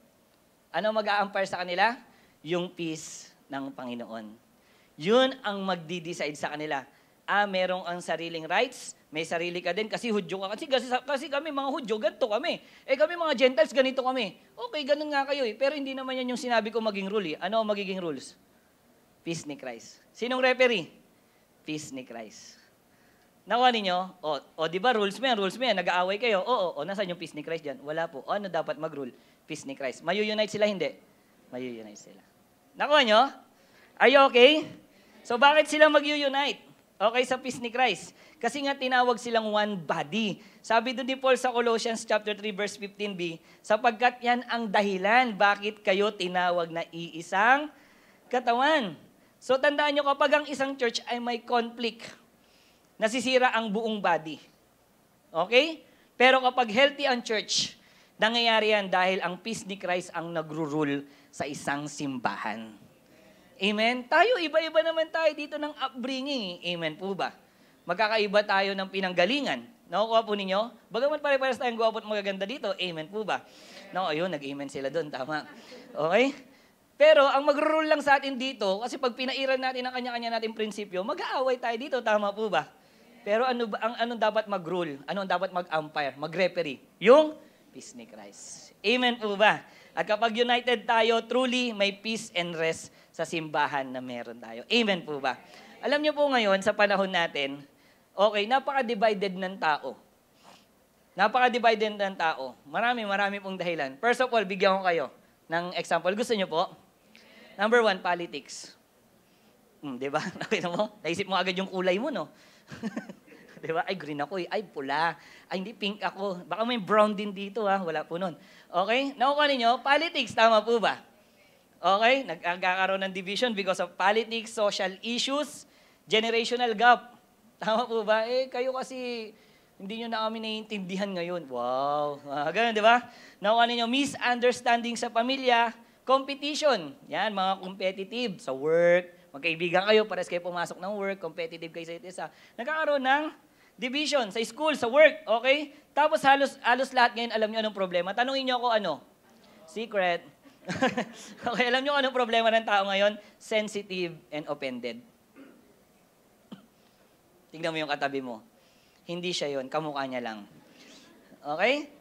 Ano mag-a-umpire sa kanila? Yung peace ng Panginoon. Yun ang magdi-decide sa kanila. Merong ang sariling rights, may sarili ka din kasi Hudyo ka. Kasi kami mga Hudyo, ganito kami. Kami mga Gentiles, ganito kami. Okay, ganun nga kayo Pero hindi naman yan yung sinabi ko maging rule Ano ang magiging rules? Peace ni Christ. Sinong referee? Peace ni Christ. Nakuha ninyo? Di ba rules mo yan, nag-aaway kayo. Nasaan yung peace ni Christ dyan? Wala po. Ano dapat mag-rule? Peace ni Christ. Mayu-unite sila? Hindi. Mayu-unite sila. Nakuha nyo? Are you okay? So bakit sila mag-unite? Okay, sa peace ni Christ. Kasi nga tinawag silang one body. Sabi doon ni Paul sa Colossians chapter 3 verse 15b, sapagkat yan ang dahilan bakit kayo tinawag na iisang katawan. So tandaan nyo, kapag ang isang church ay may conflict, nasisira ang buong body. Okay? Pero kapag healthy ang church, nangyayari yan dahil ang peace ni Christ ang nagro-rule sa isang simbahan. Amen? Tayo, iba-iba naman tayo dito ng upbringing. Amen po ba? Magkakaiba tayo ng pinanggalingan. Nakukuha po ninyo? Bagaman pare-pares tayong gwapo at magaganda dito. Amen po ba? No, ayun, nag-amen sila doon. Tama. Okay? Pero ang magro-rule lang sa atin dito, kasi pag pinairan natin ang kanya-kanya nating prinsipyo, mag-aaway tayo dito. Tama po ba? Pero anong dapat mag-rule? Anong dapat mag-umpire? Mag-referee? Yung peace ni Christ. Amen po ba? At kapag united tayo, truly may peace and rest sa simbahan na meron tayo. Amen po ba? Alam niyo po ngayon, sa panahon natin, okay, napaka-divided ng tao. Napaka-divided ng tao. Marami pong dahilan. First of all, bigyan ko kayo ng example. Gusto niyo po? Number 1, politics. Diba? Nakita mo? Naisip mo agad yung kulay mo, no? Diba? Ay, green ako Ay, pula. Ay, hindi, pink ako. Baka may brown din dito, ha? Wala po nun. Okay? Nakuha ninyo? Politics, tama po ba? Okay? Nagkakaroon ng division because of politics, social issues, generational gap. Tama po ba? Kayo kasi hindi nyo na kami naiintindihan ngayon. Wow. Ganun, di ba? Nakuha ninyo? Misunderstanding sa pamilya, competition. Yan, mga competitive sa work. Magkaibigan kayo, pares kayo pumasok ng work, competitive kayo sa isa. Nagkakaroon ng division sa school, sa work, okay? Tapos halos lahat ngayon alam nyo anong problema. Tanungin nyo ako ano? Secret. Okay, alam nyo anong problema ng tao ngayon? Sensitive and offended. Tingnan mo yung katabi mo. Hindi siya yon, kamukha niya lang. Okay?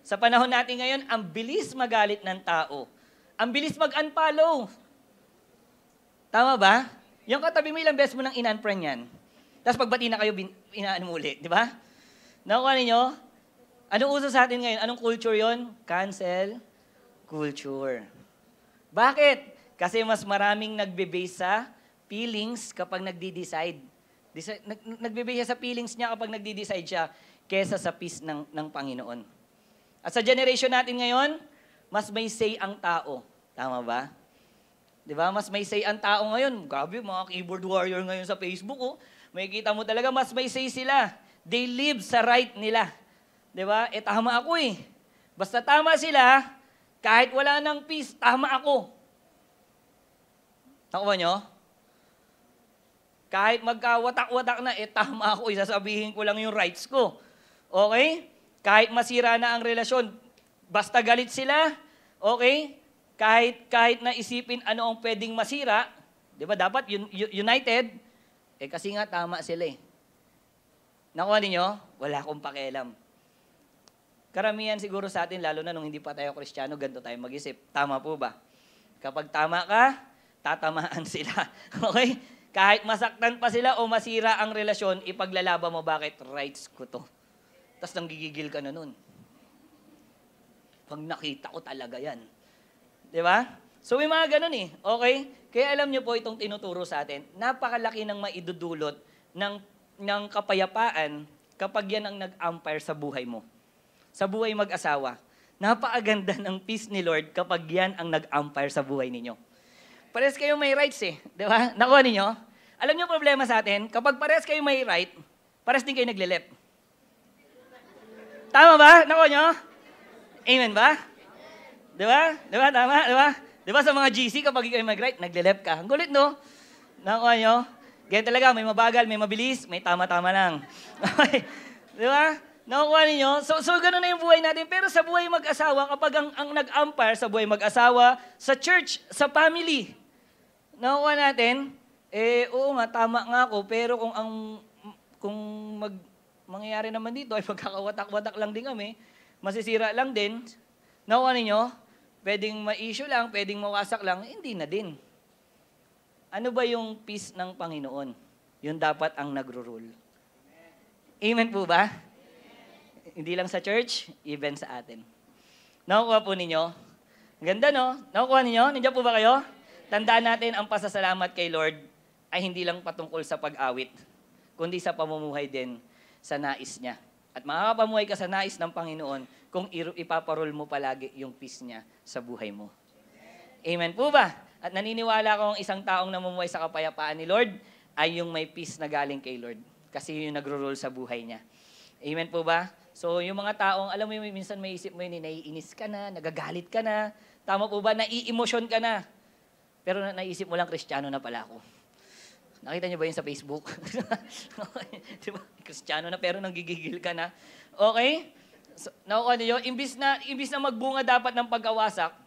Sa panahon natin ngayon, ang bilis magalit ng tao. Ang bilis mag-unfollow. Tama ba? Yung katabi mo, ilang beses mo nang in-unfriend yan. Tapos pagbati na kayo, inaan mo ulit. Di ba? Nakuha ninyo? Anong uso sa atin ngayon? Anong culture yon? Cancel culture. Bakit? Kasi mas maraming nagbe-base sa feelings kapag nagdi-decide. Nagbe-base sa feelings niya kapag nagdi-decide siya kesa sa peace ng Panginoon. At sa generation natin ngayon, mas may say ang tao. Tama ba? Di ba? Mas may say ang tao ngayon. Grabe, mga keyboard warrior ngayon sa Facebook, oh. Makikita mo talaga, mas may say sila. They live sa right nila. Di ba? Tama ako eh. Basta tama sila, kahit wala ng peace, tama ako. Nakuha nyo? Kahit magkawatak-watak na, tama ako. Isasabihin ko lang yung rights ko. Okay? Kahit masira na ang relasyon, basta galit sila, okay? Kahit na isipin ano ang pwedeng masira, di ba dapat united, kasi nga tama sila eh. Nakuha ninyo? Wala akong pakialam. Karamihan siguro sa atin, lalo na nung hindi pa tayo Kristiyano, ganito tayo mag-isip. Tama po ba? Kapag tama ka, tatamaan sila. Okay? Kahit masaktan pa sila o masira ang relasyon, ipaglalaban mo, bakit? Rights ko to. Tapos nanggigigil ka na nun. Pag nakita ko talaga yan. Di ba? So may mga ganun eh. Okay? Kaya alam niyo po itong tinuturo sa atin, napakalaki ng maidudulot ng kapayapaan kapag yan ang nag-umpire sa buhay mo. Sa buhay mag-asawa. Napakaganda ng peace ni Lord kapag yan ang nag-umpire sa buhay ninyo. Pares kayo may rights eh. Di ba? Nakuha ninyo? Alam niyo problema sa atin, kapag pares kayo may right, pares din kayo naglilip. Tama ba? Nakuha nyo? Amen ba? Di ba? Di ba? Tama? Di ba? Di ba sa mga GC, kapag ikaw mag-right, nagle-left ka. Ang gulit, no? Nakuha nyo? Ganyan talaga, may mabagal, may mabilis, may tama-tama lang. Okay? Di ba? Nakukuha ninyo? So gano'n na yung buhay natin. Pero sa buhay mag-asawa, kapag ang nag-umpire sa buhay mag-asawa, sa church, sa family, nakukuha natin, oo nga, tama nga ako, pero kung mangyayari naman dito, ay magkakawatak-watak lang din kami, masisira lang din, nakuha ninyo, pwedeng ma-issue lang, pwedeng mawasak lang, hindi na din. Ano ba yung peace ng Panginoon? Yun dapat ang nagro-rule. Amen po ba? Hindi lang sa church, even sa atin. Nakukuha po ninyo? Ang ganda, no? Nakukuha ninyo? Nandiyan po ba kayo? Tandaan natin, ang pasasalamat kay Lord ay hindi lang patungkol sa pag-awit, kundi sa pamumuhay din sa nais niya. At makakapamuhay ka sa nais ng Panginoon kung ipaparol mo palagi yung peace niya sa buhay mo. Amen po ba? At naniniwala ko ang isang taong namumuhay sa kapayapaan ni Lord ay yung may peace na galing kay Lord. Kasi yun yung nagro-rule sa buhay niya. Amen po ba? So yung mga taong, alam mo yung minsan may isip mo yun, naiinis ka na, nagagalit ka na, tama po ba, nai-emosyon ka na. Pero naisip mo lang, Kristiyano na pala ako. Nakita niyo ba yun sa Facebook? Diba? Kristiyano na pero nanggigigil ka na. Okay? So, nakuha niyo, imbis na magbunga dapat ng pagkawasak,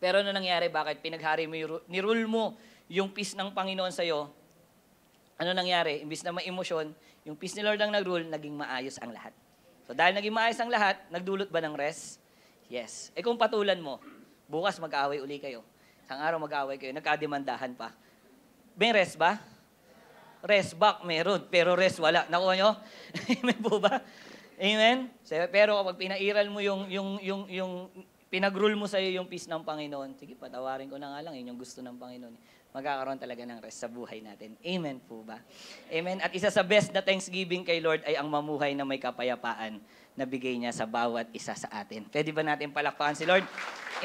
pero ano nangyari? Bakit? Pinaghari mo, nirule mo yung peace ng Panginoon sa'yo. Ano nangyari? Imbis na may emosyon, yung peace ni Lord ang nag-rule, naging maayos ang lahat. So dahil naging maayos ang lahat, nagdulot ba ng rest? Yes. Kung patulan mo, bukas mag-aaway uli kayo. Isang araw mag-aaway kayo, nagkademandahan pa. May rest ba? Rest back meron, pero rest wala. Nakuha nyo? Amen po ba? Amen? Pero kapag pinairal mo yung pinag-rule mo sa'yo yung peace ng Panginoon, sige, patawarin ko na nga lang, yun yung gusto ng Panginoon. Magkakaroon talaga ng rest sa buhay natin. Amen po ba? Amen? At isa sa best na thanksgiving kay Lord ay ang mamuhay na may kapayapaan na bigay niya sa bawat isa sa atin. Pwede ba natin palakpakan si Lord?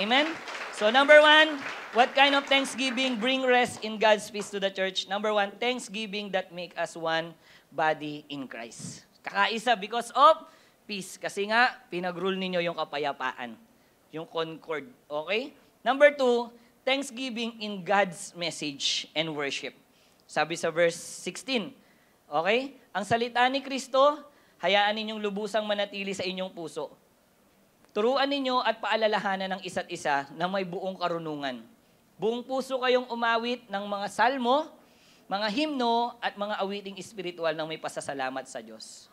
Amen? So number 1, what kind of thanksgiving bring rest in God's peace to the church? Number 1, thanksgiving that make us one body in Christ. Kakaisa because of peace. Kasi nga, pinag-rule ninyo yung kapayapaan. Yung concord. Okay? Number 2, thanksgiving in God's message and worship. Sabi sa verse 16. Okay? Ang salita ni Kristo, hayaan ninyong lubusang manatili sa inyong puso. Turuan ninyo at paalalahanan ng isa't isa na may buong karunungan. Buong puso kayong umawit ng mga salmo, mga himno, at mga awiting espiritual na may pasasalamat sa Diyos.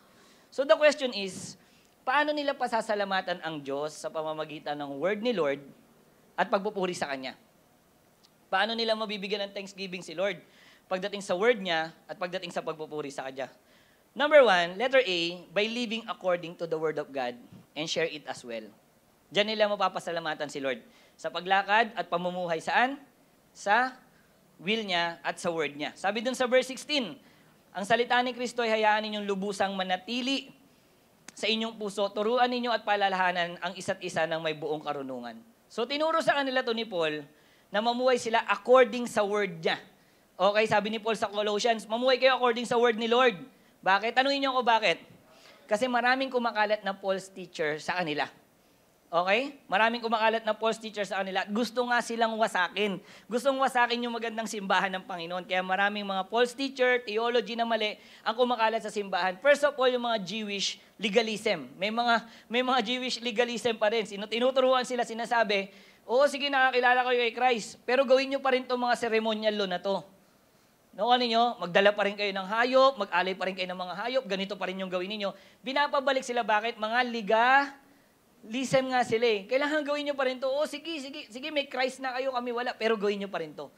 So the question is, paano nila pasasalamatan ang Diyos sa pamamagitan ng word ni Lord at pagpupuri sa Kanya? Paano nila mabibigyan ng thanksgiving si Lord pagdating sa word niya at pagdating sa pagpupuri sa Kanya? Number 1, letter A, by living according to the word of God and share it as well. Diyan nila mapapasalamatan si Lord sa paglakad at pamumuhay saan? Sa will niya at sa word niya. Sabi dun sa verse 16, ang salita ni Kristo ay hayaan ninyong lubusang manatili sa inyong puso, turuan ninyo at palalahanan ang isa't isa ng may buong karunungan. So tinuro sa kanila to ni Paul na mamuhay sila according sa word niya. Okay, sabi ni Paul sa Colossians, mamuhay kayo according sa word ni Lord. Bakit? Tanungin niyo ako bakit? Kasi maraming kumakalat na false teacher sa kanila. Okay? Maraming kumakalat na false teacher sa kanila. Gusto nga silang wasakin. Gustong wasakin yung magandang simbahan ng Panginoon. Kaya maraming mga false teacher, theology na mali, ang kumakalat sa simbahan. First of all, yung mga Jewish legalism. May mga Jewish legalism pa rin. Tinuturuan sila, sinasabi, oo, sige, nakakilala kayo kay Christ, pero gawin nyo pa rin itong mga ceremonial law na to. Nakuha ninyo, magdala pa rin kayo ng hayop, mag-alay pa rin kayo ng mga hayop, ganito pa rin yung gawin ninyo. Binapabalik sila, bakit? Mga legalism nga sila eh. Kailangan gawin nyo pa rin to. Oo, sige, may Christ na kayo, kami wala, pero gawin nyo pa rin to.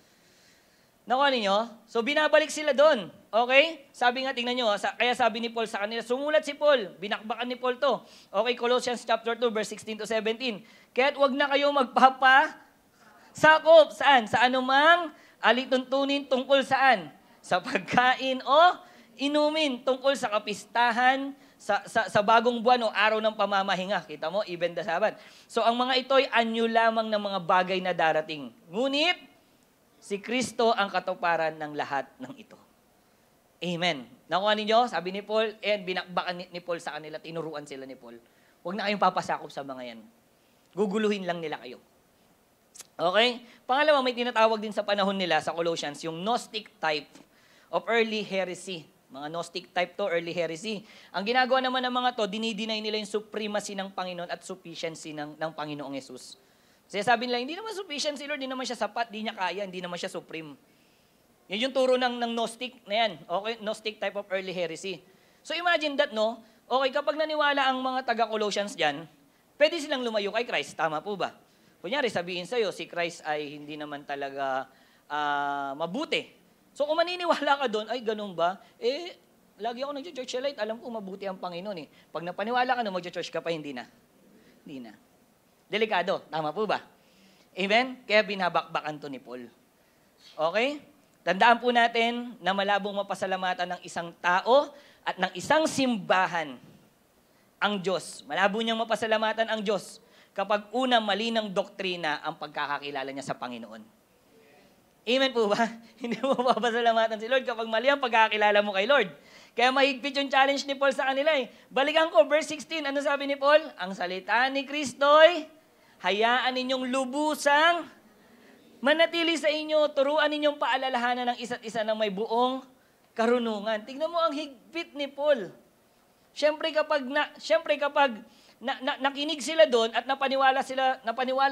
Nakuha ninyo? So binabalik sila doon. Okay? Sabi nga, tingnan nyo, kaya sabi ni Paul sa kanila, sumulat si Paul, binakbakan ni Paul to. Okay, Colossians chapter 2, verse 16 to 17. Kaya't wag na kayo magpapasakop. Saan? Sa anumang alituntunin tungkol saan? Sa pagkain o inumin, tungkol sa kapistahan, sa bagong buwan o araw ng pamamahinga. Kita mo, even the Sabbath. So ang mga ito ay anyo lamang ng mga bagay na darating. Ngunit, si Kristo ang katuparan ng lahat ng ito. Amen. Nakuha ninyo? Sabi ni Paul, and binakbakan ni Paul sa kanila, tinuruan sila ni Paul. Huwag na kayong papasakop sa mga yan. Guguluhin lang nila kayo. Okay? Pangalawa, may tinatawag din sa panahon nila sa Colossians, yung Gnostic type of early heresy. Mga Gnostic type to, early heresy. Ang ginagawa naman ng mga to, dinideny nila yung supremacy ng Panginoon at sufficiency ng Panginoong Yesus. Kasi sabi nila, hindi naman sufficient si Lord, hindi naman siya sapat, hindi niya kaya, hindi naman siya supreme. Yan yung turo ng Gnostic na yan. Okay, Gnostic type of early heresy. So imagine that, no? Okay, kapag naniwala ang mga taga-Colossians dyan, pwede silang lumayo kay Christ. Tama po ba? Kunyari, sabihin sa'yo, si Christ ay hindi naman talaga mabuti. So kung maniniwala ka doon, ay ganun ba? Eh, lagi ako nag-church light, alam ko mabuti ang Panginoon eh. Pag napaniwala ka na mag-church ka pa, hindi na. Hindi na. Delikado, tama po ba? Amen? Kaya binabakbakan to ni Paul. Okay? Tandaan po natin na malabong mapasalamatan ng isang tao at ng isang simbahan ang Diyos. Malabo niyang mapasalamatan ang Diyos kapag una mali ng doktrina ang pagkakakilala niya sa Panginoon. Amen po ba? Hindi mo mapapasalamatan si Lord kapag mali ang pagkakakilala mo kay Lord. Kaya mahigpit yung challenge ni Paul sa kanila eh. Balikan ko, verse 16, ano sabi ni Paul? Ang salita ni Kristo'y hayaan ninyong lubusang manatili sa inyo, turuan ninyong paalalahanan ng isa't isa na may buong karunungan. Tingnan mo ang higpit ni Paul. Siyempre kapag nakinig sila doon at napaniwala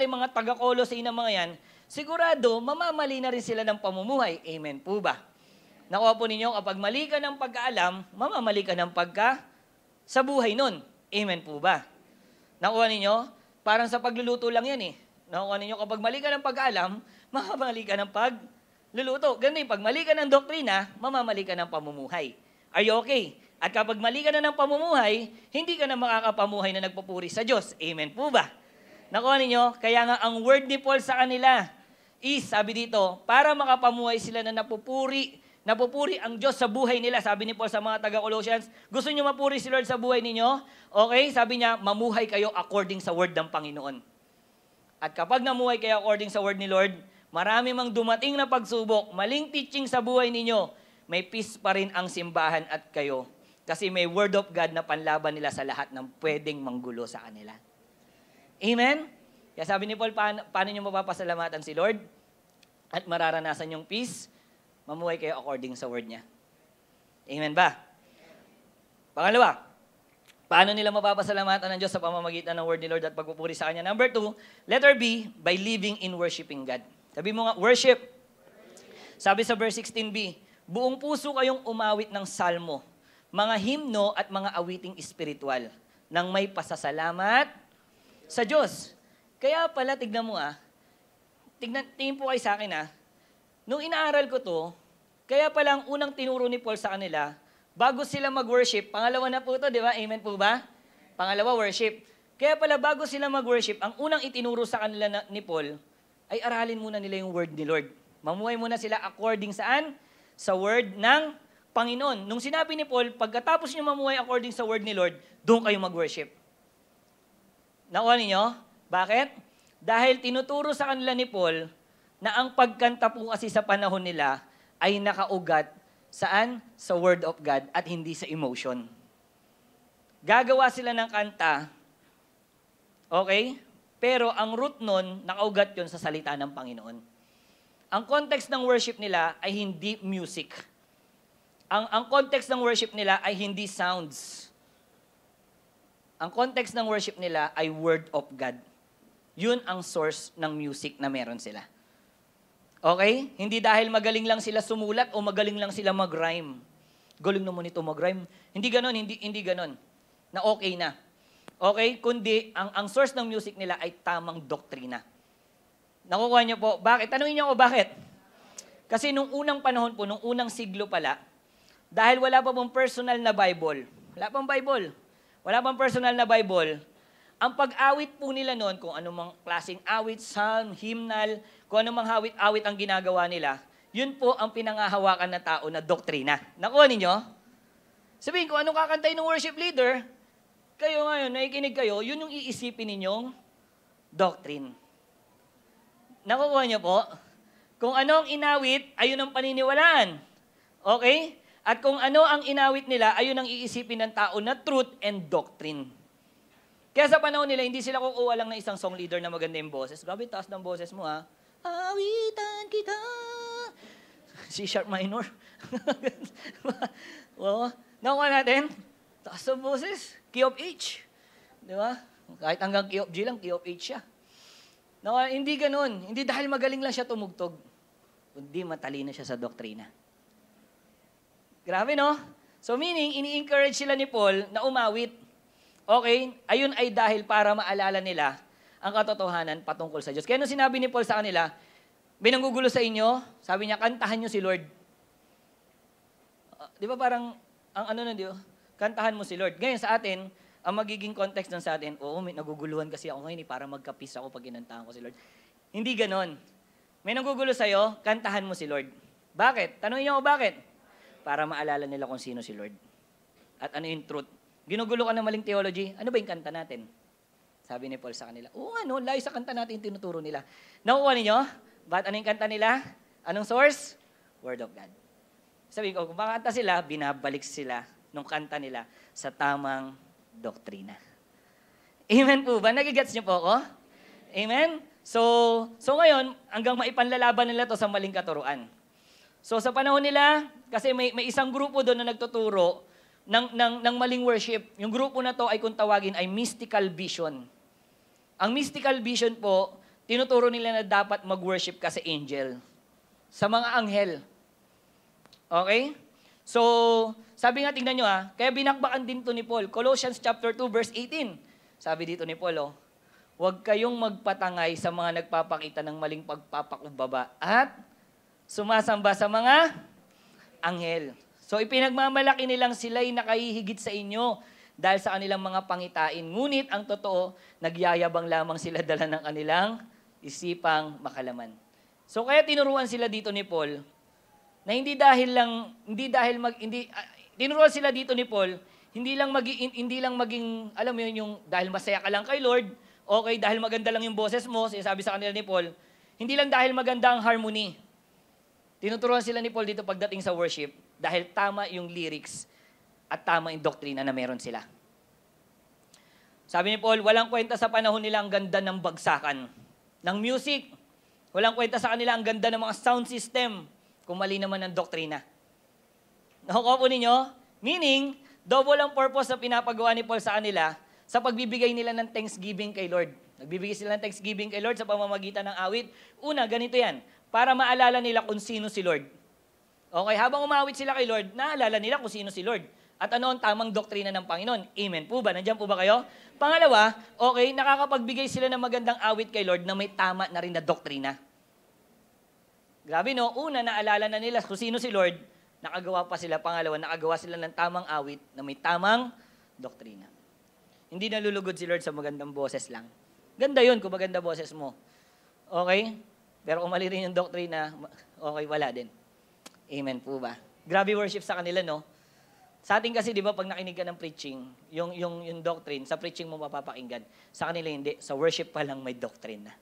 yung mga taga-Colossae na mga yan, sigurado mamamali na rin sila ng pamumuhay. Amen po ba? Nakuha po ninyo, kapag mali ka ng pagkaalam, mamamali ka ng sa buhay nun. Amen po ba? Nakuha ninyo, parang sa pagluluto lang yan eh. Nakuha ninyo, kapag mali ka ng pagkaalam, mamamali ka ng pagluluto. Ganun din, pag mali ka ng doktrina, mamamali ka ng pamumuhay. Are you okay? At kapag mali ka na ng pamumuhay, hindi ka na makakapamuhay na nagpupuri sa Diyos. Amen po ba? Nakuha ninyo, kaya nga ang word ni Paul sa kanila is, sabi dito, para makapamuhay sila na napupuri ang Diyos sa buhay nila. Sabi ni Paul sa mga taga-Colossians, gusto niyo mapuri si Lord sa buhay ninyo? Okay, sabi niya, mamuhay kayo according sa word ng Panginoon. At kapag namuhay kayo according sa word ni Lord, marami mang dumating na pagsubok, maling teaching sa buhay ninyo, may peace pa rin ang simbahan at kayo. Kasi may word of God na panlaban nila sa lahat ng pwedeng manggulo sa kanila. Amen? Kaya sabi ni Paul, paano nyo mapapasalamatan si Lord? At mararanasan yung peace? Mamuhay kayo according sa word niya. Amen ba? Pangalawa, paano nila mapapasalamatan ng Diyos sa pamamagitan ng word ni Lord at pagpupuri sa Kanya? Number 2, letter B, by living in worshiping God. Sabi mo nga, worship. Sabi sa verse 16b, buong puso kayong umawit ng salmo, mga himno at mga awiting espiritual, nang may pasasalamat sa Diyos. Kaya pala, tignan mo tingin po kayo sa akin nung inaaral ko to, kaya pala ang unang tinuro ni Paul sa kanila, bago sila mag-worship, pangalawa na po to, di ba? Amen po ba? Pangalawa, worship. Kaya pala bago sila mag-worship, ang unang itinuro sa kanila ni Paul, ay aralin muna nila yung word ni Lord. Mamuhay muna sila according saan? Sa word ng Panginoon. Nung sinabi ni Paul, pagkatapos nyo mamuhay according sa word ni Lord, doon kayo mag-worship. Nakuha ninyo? Bakit? Dahil tinuturo sa kanila ni Paul na ang pagkanta po kasi sa panahon nila ay nakaugat saan? Sa word of God at hindi sa emotion. Gagawa sila ng kanta, okay? Pero ang root nun, nakaugat yun sa salita ng Panginoon. Ang context ng worship nila ay hindi music. Ang context ng worship nila ay hindi sounds. Ang context ng worship nila ay word of God. Yun ang source ng music na meron sila. Okay? Hindi dahil magaling lang sila sumulat o magaling lang sila mag-rhyme. Galing naman ito mag-rhyme. Hindi ganon, hindi ganon. Na okay na. Okay? Kundi, ang source ng music nila ay tamang doktrina. Nakukuha niyo po, bakit? Tanungin niyo ako, bakit? Kasi nung unang panahon po, nung unang siglo pala, dahil wala pa pong personal na Bible, wala pang personal na Bible, ang pag-awit po nila noon, kung anumang klaseng awit, psalm, hymnal, kung anumang awit ang ginagawa nila, yun po ang pinangahawakan na tao na doktrina. Nakuha ninyo? Sabihin ko, anong kakantay ng worship leader? Kayo ngayon, nakikinig kayo, yun yung iisipin ninyong doctrine. Nakukuha niyo po? Kung ano ang inawit, ayun ang paniniwalaan. Okay? At kung ano ang inawit nila, ayun ang iisipin ng tao na truth and doctrine. Kaya sa panahon nila, hindi sila kukuha lang ng isang song leader na maganda yung boses. Grabe, taas ng boses mo Awitan kita. C sharp minor. Oo. Nakuha natin, taas ng boses, key of H. Di ba? Kahit hanggang key of G lang, key of H siya. Nakuha, hindi ganun. Hindi dahil magaling lang siya tumugtog, kundi matalino siya sa doktrina. Grabe, no? So meaning, ini-encourage sila ni Paul na umawit. Okay? Ayun ay dahil para maalala nila ang katotohanan patungkol sa Diyos. Kaya nung sinabi ni Paul sa kanila, may nanggugulo sa inyo, sabi niya, kantahan niyo si Lord. Di ba parang, ang ano na, di ba? Kantahan mo si Lord. Ngayon sa atin, ang magiging context nun sa atin, oo, may naguguluhan kasi ako ngayon, para magkapis ako pag inantahan ko si Lord. Hindi ganon. May nanggugulo sa'yo, kantahan mo si Lord. Bakit? Tanungin niyo ako bakit? Para maalala nila kung sino si Lord. At ano yung truth. Ginugulo ka ng maling theology, ano ba yung kanta natin? Sabi ni Paul sa kanila, oo ano, layo sa kanta natin tinuturo nila. Nakuha ninyo? Ba't ano yung kanta nila? Anong source? Word of God. Sabi ko, kung makanta sila, binabalik sila nung kanta nila sa tamang doktrina. Amen po ba? Nagigets niyo po ako? Amen? So ngayon, hanggang maipanlalaban nila to sa maling katuruan. So sa panahon nila, kasi may isang grupo doon na nagtuturo ng maling worship. Yung grupo na to ay kung tawagin ay mystical vision. Ang mystical vision po, tinuturo nila na dapat mag-worship ka sa angel. Sa mga anghel. Okay? So, sabi nga, tingnan nyo kaya binakbakan din to ni Paul. Colossians chapter 2, verse 18. Sabi dito ni Paul, huwag kayong magpatangay sa mga nagpapakita ng maling pagpapakumbaba at sumasamba sa mga anghel. So, ipinagmamalaki nilang sila'y nakahihigit sa inyo dahil sa kanilang mga pangitain. Ngunit, ang totoo, nagyayabang lamang sila dala ng kanilang isipang makalaman. So, kaya tinuruan sila dito ni Paul na tinuruan sila dito ni Paul, hindi lang maging, alam mo yun, yung dahil masaya ka lang kay Lord, okay, dahil maganda lang yung boses mo, sinasabi sa kanila ni Paul, hindi lang dahil maganda ang harmony. Tinuturuan sila ni Paul dito pagdating sa worship, dahil tama yung lyrics at tama yung doktrina na meron sila. Sabi ni Paul, walang kwenta sa panahon nila ang ganda ng bagsakan, ng music. Walang kwenta sa kanila ang ganda ng mga sound system, kung mali naman ang doktrina. Nakuha po ninyo? Meaning, double ang purpose na pinapagawa ni Paul sa kanila sa pagbibigay nila ng thanksgiving kay Lord. Nagbibigay sila ng thanksgiving kay Lord sa pamamagitan ng awit. Una, ganito yan, para maalala nila kung sino si Lord. Okay, habang umawit sila kay Lord, naalala nila kung sino si Lord. At ano ang tamang doktrina ng Panginoon. Amen po ba? Nandiyan po ba kayo? Pangalawa, okay, nakakapagbigay sila ng magandang awit kay Lord na may tama na rin na doktrina. Grabe no, una naalala na nila kung sino si Lord, nakagawa pa sila. Pangalawa, nakagawa sila ng tamang awit na may tamang doktrina. Hindi nalulugod si Lord sa magandang boses lang. Ganda yun kung maganda boses mo. Okay? Pero kung mali rin yung doktrina, okay, wala din. Amen po ba? Grabe worship sa kanila, no? Sa atin kasi, di ba, pag nakinig ka ng preaching, yung doctrine, sa preaching mo mapapakinggan. Sa kanila hindi. Sa worship pa lang may doctrine na.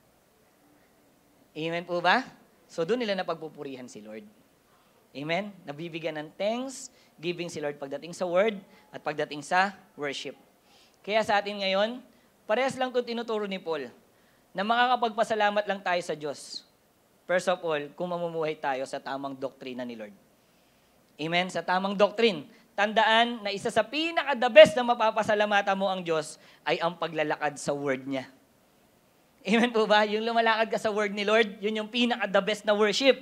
Amen po ba? So, doon nila napagpupurihan si Lord. Amen? Nabibigyan ng thanks, giving si Lord pagdating sa word at pagdating sa worship. Kaya sa atin ngayon, parehas lang ito tinuturo ni Paul na makakapagpasalamat lang tayo sa Diyos. First of all, kung mamumuhay tayo sa tamang doktrina ni Lord. Amen? Sa tamang doctrine. Tandaan na isa sa pinaka-the best na mapapasalamatan mo ang Diyos ay ang paglalakad sa word niya. Amen po ba? Yung lumalakad ka sa word ni Lord, yun yung pinaka-the best na worship.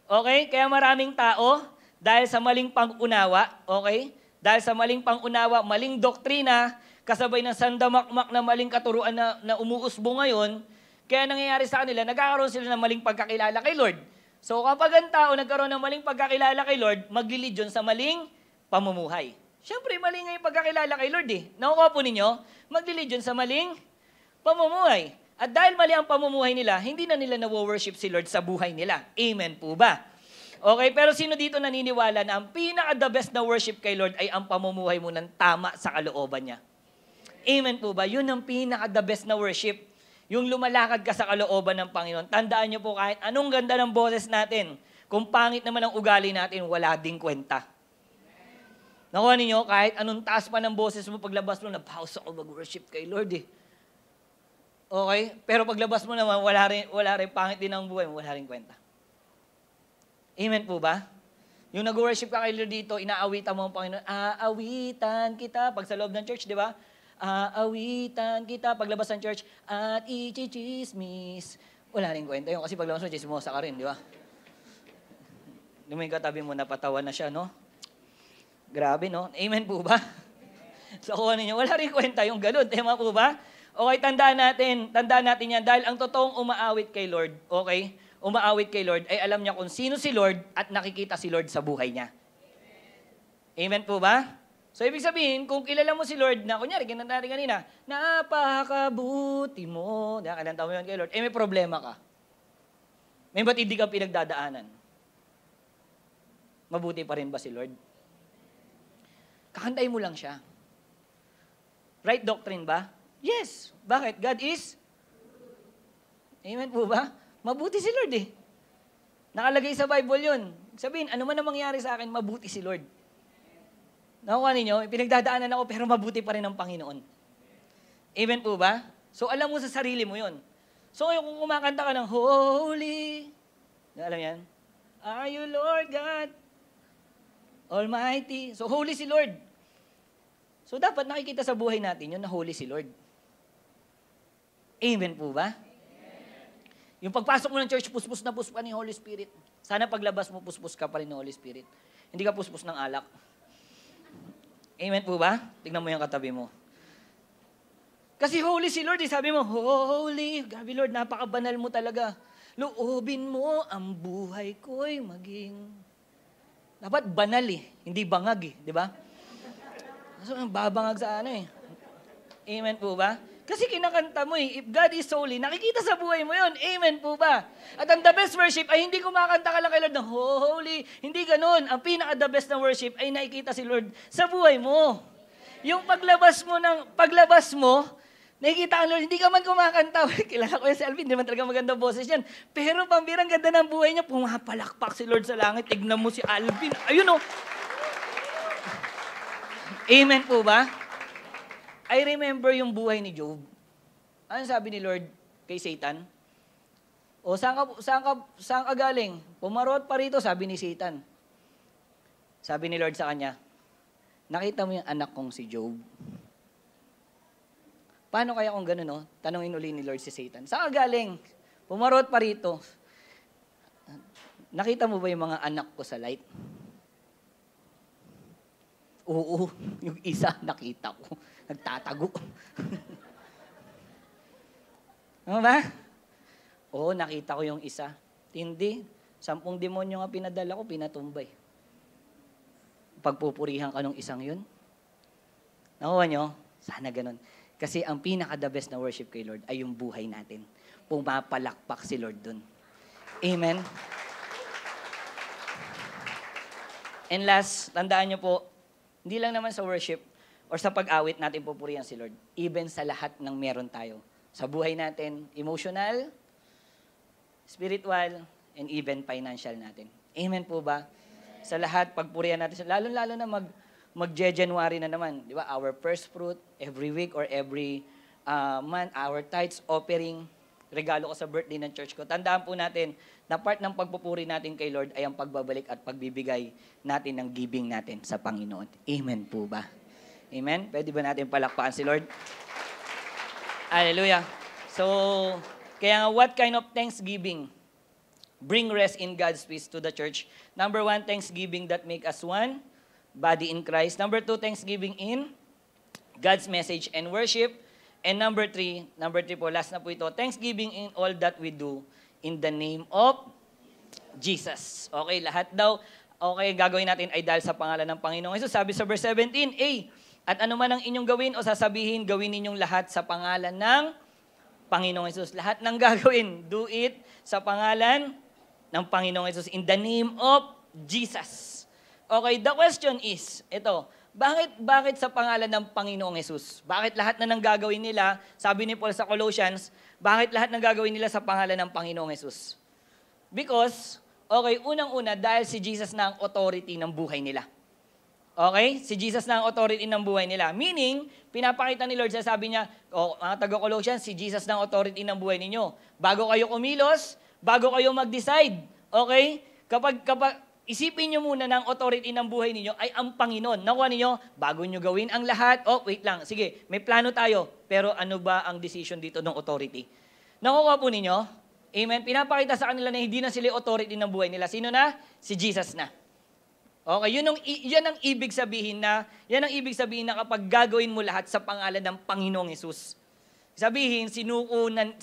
Okay? Kaya maraming tao, dahil sa maling pangunawa, okay? Dahil sa maling pangunawa, maling doktrina, kasabay ng sandamakmak na maling katuruan na umuusbo ngayon, kaya nangyayari sa kanila, nagkakaroon sila ng maling pagkakilala kay Lord. So kapag ang tao nagkaroon ng maling pagkakilala kay Lord, maglilid yun sa maling pamumuhay. Siyempre, mali nga yung pagkakilala kay Lord eh. Nakuha po ninyo, maglilid yun sa maling pamumuhay. At dahil mali ang pamumuhay nila, hindi na nila na-worship si Lord sa buhay nila. Amen po ba? Okay, pero sino dito naniniwala na ang pinaka-the best na worship kay Lord ay ang pamumuhay mo ng tama sa kalooban niya? Amen po ba? Yun ang pinaka-the best na worship. Yung lumalakad ka sa kalooban ng Panginoon. Tandaan niyo po kahit anong ganda ng boses natin, kung pangit naman ang ugali natin, wala ding kwenta. Nakuha ninyo, kahit anong taas pa ng boses mo, paglabas mo, na-pause ako mag-worship kay Lord eh. Okay? Pero paglabas mo naman, wala rin pangit din ang buhay mo, wala rin kwenta. Amen po ba? Yung nag-worship ka kay Lord dito, inaawitan mo ang Panginoon. Aawitan kita. Pag sa loob ng church, di ba? Aawitan kita. Paglabas ng church, at ichichismis. Wala rin kwenta yun. Kasi paglabas mo, chismosa ka rin, di ba? Luming katabi mo, napatawa na siya, no? Grabe, no? Amen po ba? So, kuha ninyo, wala rin kwenta yung ganun. Tema po ba? Okay, tandaan natin yan. Dahil ang totoong umaawit kay Lord, okay? Umaawit kay Lord, ay alam niya kung sino si Lord at nakikita si Lord sa buhay niya. Amen po ba? So, ibig sabihin, kung kilala mo si Lord na, kunyari, ginanda natin kanina, napakabuti mo. Kananta mo yun kay Lord. May problema ka. May ba't hindi ka pinagdadaanan? Mabuti pa rin ba si Lord? Kakantayin mo lang siya. Right doctrine ba? Yes. Bakit? God is? Amen po ba? Mabuti si Lord eh. Nakalagay sa Bible yun. Sabihin, ano man ang mangyari sa akin, mabuti si Lord. Nakuha ninyo, pinagdadaanan ako pero mabuti pa rin ang Panginoon. Amen po ba? So alam mo sa sarili mo yun. So kung kumakanta ka ng Holy, alam yan? Are you Lord God Almighty? So holy si Lord. So dapat nakikita sa buhay natin yun na holy si Lord. Amen po ba? Yung pagpasok mo ng church, puspos na puspos ka ni Holy Spirit. Sana paglabas mo, puspos ka pa rin ni Holy Spirit. Hindi ka puspos ng alak. Amen po ba? Tignan mo yung katabi mo. Kasi holy si Lord, sabi mo, holy. Grabe Lord, napakabanal mo talaga. Loobin mo ang buhay ko'y maging... Dapat banal hindi bangag di ba? So, babangag sa ano Amen po ba? Kasi kinakanta mo if God is holy, nakikita sa buhay mo yun. Amen po ba? At ang the best worship ay hindi kumakanta ka lang kay Lord ng holy. Hindi ganun. Ang pinaka-the best na worship ay nakikita si Lord sa buhay mo. Yung paglabas mo, nakikita ang Lord, hindi ka man kumakanta. Kilala ko si Alvin, hindi man talaga maganda boses yan. Pero pambirang ganda ng buhay niya, pumapalakpak si Lord sa langit. Tignan mo si Alvin. Ayun Amen po ba? I remember yung buhay ni Job. Ano sabi ni Lord kay Satan? O saan ka galing? Pumarot pa rito, sabi ni Satan. Sabi ni Lord sa kanya, nakita mo yung anak kong si Job. Paano kaya kung gano'n, Tanungin uli ni Lord si Satan. Saan ka galing? Pumarot pa rito. Nakita mo ba yung mga anak ko sa light? Oo, yung isa nakita ko. Nagtatago. Ano ba? Oo, nakita ko yung isa. Hindi. 10 demonyo nga pinadala ko, pinatumbay. Pagpupurihan ka nung isang yun. Nakuha nyo? Sana ganun. Kasi ang pinaka-the best na worship kay Lord ay yung buhay natin. Pumapalakpak si Lord dun. Amen? And last, tandaan nyo po, hindi lang naman sa worship or sa pag-awit natin pupurihan si Lord. Even sa lahat ng meron tayo. Sa buhay natin, emotional, spiritual, and even financial natin. Amen po ba? Sa lahat, pagpurihan natin, lalo-lalo na mag-January na naman. Di ba? Our first fruit, every week or every month, our tithes, offering, regalo ko sa birthday ng church ko. Tandaan po natin na part ng pagpupuri natin kay Lord ay ang pagbabalik at pagbibigay natin ng giving natin sa Panginoon. Amen po ba? Amen? Pwede ba natin palakpakan si Lord? Hallelujah. So, kaya nga, what kind of thanksgiving bring rest in God's peace to the church? Number 1, thanksgiving that make us one, body in Christ. Number 2, thanksgiving in God's message and worship. And number 3 po, last na po ito, thanksgiving in all that we do in the name of Jesus. Okay, lahat daw, okay, gagawin natin ay dahil sa pangalan ng Panginoong Jesus. Sabi sa verse 17, at ano man ang inyong gawin o sasabihin, gawin ninyong lahat sa pangalan ng Panginoong Jesus. Lahat ng gagawin, do it sa pangalan ng Panginoong Jesus, in the name of Jesus. Okay, the question is, ito, bakit sa pangalan ng Panginoong Jesus? Bakit lahat na ng gagawin nila, sabi ni Paul sa Colossians, bakit lahat ng gagawin nila sa pangalan ng Panginoong Jesus? Because, okay, unang-una, dahil si Jesus na ang authority ng buhay nila. Okay? Si Jesus na ang authority ng buhay nila. Meaning, pinapakita ni Lord, sabi niya, mga taga-Colossians, si Jesus na ang authority ng buhay ninyo. Bago kayo kumilos, bago kayo mag-decide, okay? Kapag isipin nyo muna na ang authority ng buhay ninyo ay ang Panginoon. Nakuha ninyo, bago nyo gawin ang lahat, wait lang, sige, may plano tayo, pero ano ba ang decision dito ng authority? Nakuha po ninyo? Amen? Pinapakita sa kanila na hindi na sila authority ng buhay nila. Sino na? Si Jesus na. Okay, yan ang ibig sabihin na kapag gagawin mo lahat sa pangalan ng Panginoong Hesus. Sabihin,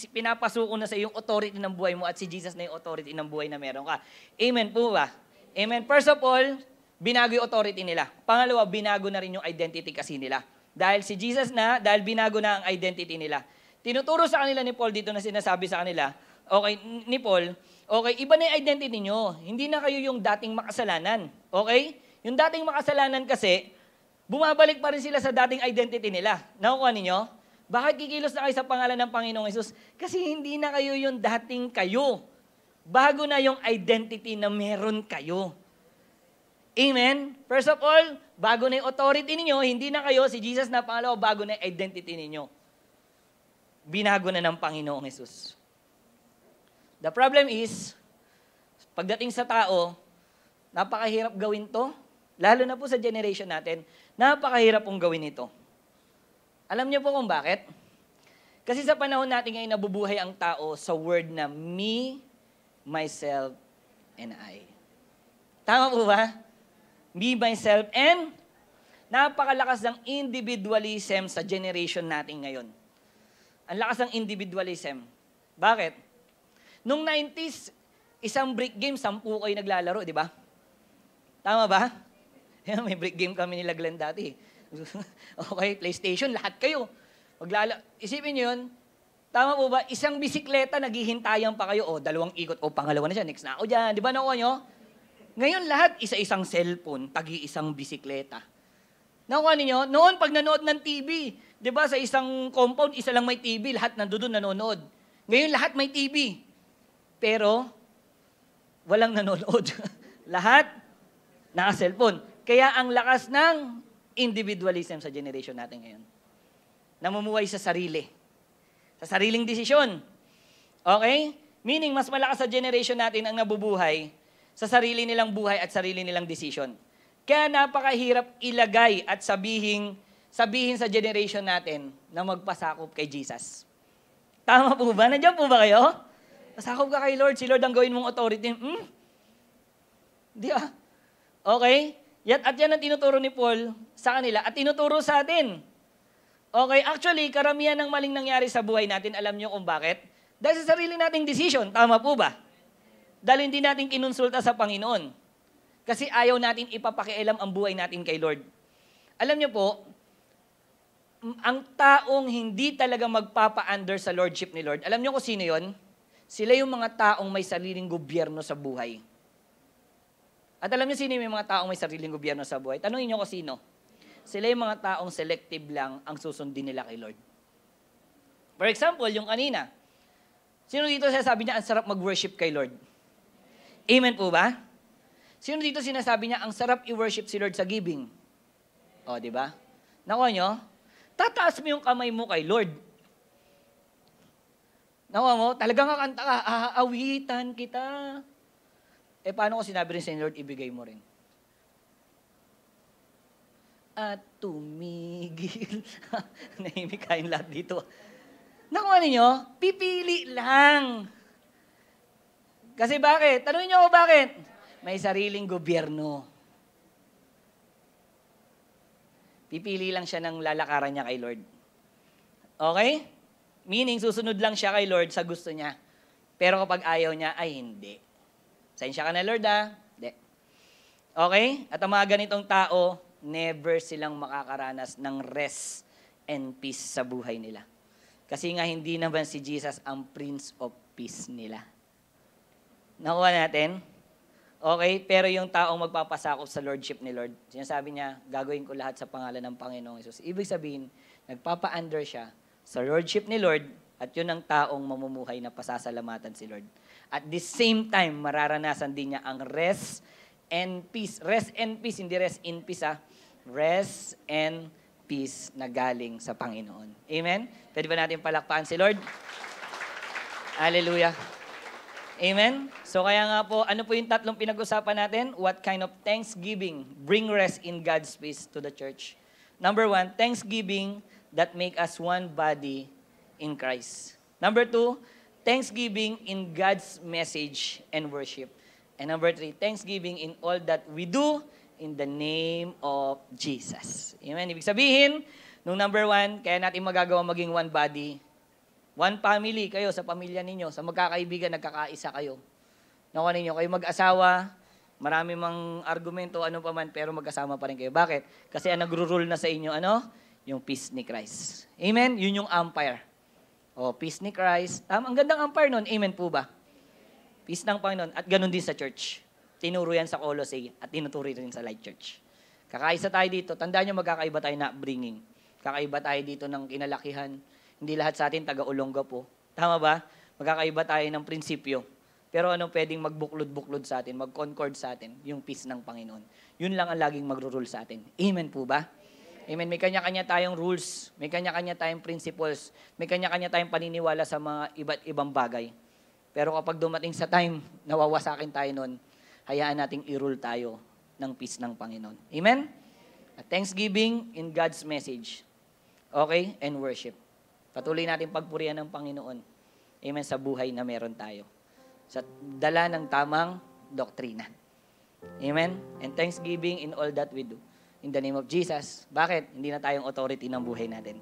pinapasuko na sa yung authority ng buhay mo at si Jesus na yung authority ng buhay na meron ka. Amen po ba? Amen. First of all, binago yung authority nila. Pangalawa, binago na rin yung identity kasi nila. Dahil si Jesus na, dahil binago na ang identity nila. Tinuturo sa kanila ni Paul dito na sinasabi sa kanila, okay, ni Paul, okay, iba na yung identity nyo. Hindi na kayo yung dating makasalanan. Okay? Yung dating makasalanan kasi, bumabalik pa rin sila sa dating identity nila. Nakukuha ninyo? Bakit kikilos na kayo sa pangalan ng Panginoong Hesus? Kasi hindi na kayo yung dating kayo. Bago na yung identity na meron kayo. Amen? First of all, bago na yung authority ninyo, hindi na kayo, si Jesus na pangalawa, bago na yung identity ninyo. Binago na ng Panginoong Hesus. The problem is, pagdating sa tao, napakahirap gawin to. Lalo na po sa generation natin, napakahirap pong gawin ito. Alam niyo po kung bakit? Kasi sa panahon natin ngayon, nabubuhay ang tao sa word na me, myself, and I. Tama po ba? Me, myself, and napakalakas ng individualism sa generation natin ngayon. Ang lakas ng individualism. Bakit? Nung 90s, isang brick game, 10 kayo naglalaro, di ba? Tama ba? May brick game kami nila Glenn dati. Okay, PlayStation, lahat kayo. Isipin nyo yun, tama po ba? Isang bisikleta, naghihintayan pa kayo. 2 ikot. Pangalawa na siya, next na ako dyan. Di ba nakuha nyo? Ngayon lahat, isa-isang cellphone, tagi-isang bisikleta. Nakuha ninyo? Noon, pag nanood ng TV, di ba sa isang compound, isa lang may TV, lahat nandoon nanonood. Ngayon lahat may TV. Pero, walang nanonood. Lahat, naka-cellphone. Kaya ang lakas ng individualism sa generation natin ngayon. Namumuhay sa sarili. Sa sariling desisyon. Okay? Meaning, mas malakas sa generation natin ang nabubuhay sa sarili nilang buhay at sarili nilang desisyon. Kaya napakahirap ilagay at sabihin sa generation natin na magpasakop kay Jesus. Tama po ba? Nandiyan po ba kayo? Pasakop ka kay Lord. Si Lord ang gawin mong authority. Di ba? Okay? At yan ang tinuturo ni Paul sa kanila at tinuturo sa atin. Okay? Actually, karamihan ng maling nangyari sa buhay natin, alam niyo kung bakit? Dahil sa sarili nating decision. Tama po ba? Dahil hindi natin kinonsulta sa Panginoon. Kasi ayaw natin ipapakialam ang buhay natin kay Lord. Alam niyo po, ang taong hindi talaga magpapa-under sa Lordship ni Lord, alam niyo kung sino yon? Sila yung mga taong may sariling gobyerno sa buhay. At alam niyo sino yung mga taong may sariling gobyerno sa buhay? Tanungin niyo kung sino. Sila yung mga taong selective lang ang susundin nila kay Lord. For example, yung kanina. Sino dito sinasabi niya, ang sarap mag-worship kay Lord? Amen po ba? Sino dito sinasabi niya, ang sarap i-worship si Lord sa giving? O, di ba? Nakuha niyo? Tataas mo yung kamay mo kay Lord. Nakuha mo? Talagang kakanta ka, aawitan kita. Paano ko sinabi rin sa Lord, ibigay mo rin? At tumigil. Nahimik kayong lahat dito. Nakuha ninyo? Pipili lang. Kasi bakit? Tanungin niyo ako bakit? May sariling gobyerno. Pipili lang siya ng lalakaran niya kay Lord. Okay? Meaning, susunod lang siya kay Lord sa gusto niya. Pero kapag ayaw niya, ay hindi. Sensya ka na, Lord, Hindi. Okay? At ang mga ganitong tao, never silang makakaranas ng rest and peace sa buhay nila. Kasi nga, hindi naman si Jesus ang Prince of Peace nila. Nakuha natin? Okay? Pero yung taong magpapasakop sa Lordship ni Lord, sinasabi niya, gagawin ko lahat sa pangalan ng Panginoong Hesus. Ibig sabihin, nagpapa-under siya sa Lordship ni Lord at yun ang taong mamumuhay na pasasalamatan si Lord. At the same time, mararanasan din niya ang rest and peace. Rest and peace, hindi rest in peace, Rest and peace na galing sa Panginoon. Amen? Pwede ba natin palakpakan si Lord? Hallelujah. Amen? So kaya nga po, ano po yung tatlong pinag-usapan natin? What kind of thanksgiving bring rest in God's peace to the church? Number 1, thanksgiving that make us one body in Christ. Number 2, thanksgiving in God's message and worship. And number 3, thanksgiving in all that we do in the name of Jesus. Amen? Ibig sabihin, nung number 1, kaya natin magagawa maging one body. One family kayo sa pamilya ninyo, sa magkakaibigan, nagkakaisa kayo. Nakuha ninyo, kayo mag-asawa, marami mang argumento, ano pa man, pero magkasama pa rin kayo. Bakit? Kasi ang nagro-rule na sa inyo, ano? Yung peace ni Christ. Amen? Yun yung umpire. O, peace ni Christ. Ang gandang umpire nun, amen po ba? Peace ng Panginoon. At ganun din sa church. Tinuro yan sa Colossae at tinuturo rin sa Light Church. Kakaisa tayo dito. Tandaan nyo, magkakaiba tayo na upbringing. Kakaiba tayo dito ng kinalakihan. Hindi lahat sa atin taga-Olonga po. Tama ba? Magkakaiba tayo ng prinsipyo. Pero ano pwedeng magbuklod-buklod sa atin, mag-concord sa atin, yung peace ng Panginoon. Yun lang ang laging magro-rule sa atin. Amen po ba? Amen. May kanya-kanya tayong rules, may kanya-kanya tayong principles, may kanya-kanya tayong paniniwala sa mga iba't ibang bagay. Pero kapag dumating sa time, nawawasakin tayo nun, hayaan nating i-rule tayo ng peace ng Panginoon. Amen? At thanksgiving in God's message. Okay? And worship. Patuloy natin pagpurihan ng Panginoon. Amen, sa buhay na meron tayo. Sa dala ng tamang doktrina. Amen? And thanksgiving in all that we do. In the name of Jesus. Bakit? Hindi na tayong authority ng buhay natin.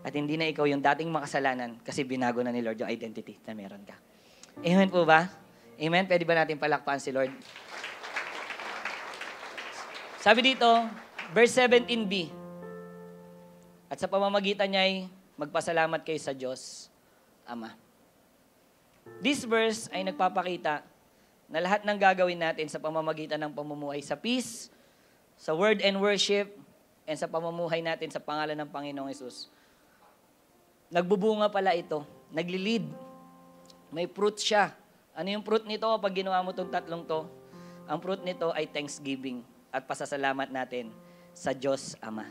At hindi na ikaw yung dating makasalanan kasi binago na ni Lord yung identity na meron ka. Amen po ba? Amen? Pwede ba natin palakpakan si Lord? Sabi dito, verse 17b, at sa pamamagitan niya ay magpasalamat kayo sa Diyos, Ama. This verse ay nagpapakita na lahat ng gagawin natin sa pamamagitan ng pamumuhay sa peace, sa word and worship, and sa pamumuhay natin sa pangalan ng Panginoong Hesus. Nagbubunga pala ito. Nagli-lead. May fruit siya. Ano yung fruit nito kapag ginawa mo itong tatlong to? Ang fruit nito ay thanksgiving at pasasalamat natin sa Diyos Ama.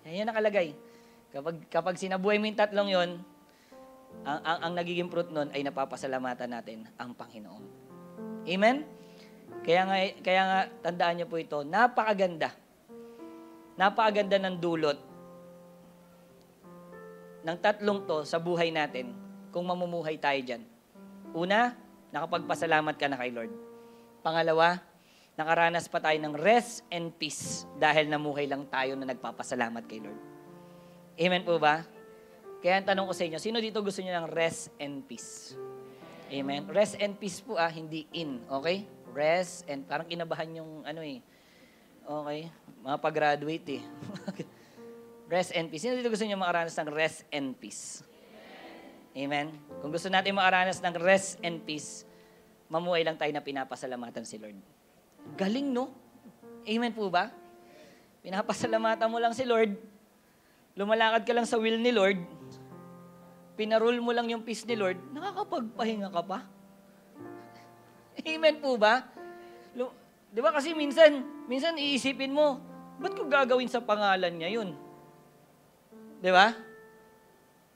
Yan nakalagay. Kapag sinabuhay mo yung tatlong yon, ang nagiging fruit nun ay napapasalamatan natin ang Panginoon. Amen? Kaya nga tandaan niyo po ito, napakaganda. Napakaganda ng dulot ng tatlong to sa buhay natin kung mamumuhay tayo dyan. Una, nakapagpasalamat ka na kay Lord. Pangalawa, nakaranas pa tayo ng rest and peace dahil namuhay lang tayo na nagpapasalamat kay Lord. Amen po ba? Kaya ang tanong ko sa inyo, sino dito gusto niyo ng rest and peace? Amen? Rest and peace po hindi in. Okay? Rest and, parang kinabahan yung Okay? Mga pag-graduate Rest and peace. Sino dito gusto niyo makaranas ng rest and peace? Amen? Kung gusto natin makaranas ng rest and peace, mamuhay lang tayo na pinapasalamatan si Lord. Galing, no? Amen po ba? Pinapasalamatan mo lang si Lord, lumalakad ka lang sa will ni Lord, pinarule mo lang yung peace ni Lord, nakakapagpahinga ka pa. Amen po ba? Di ba kasi minsan iisipin mo, ba't ko gagawin sa pangalan niya yun? Di ba?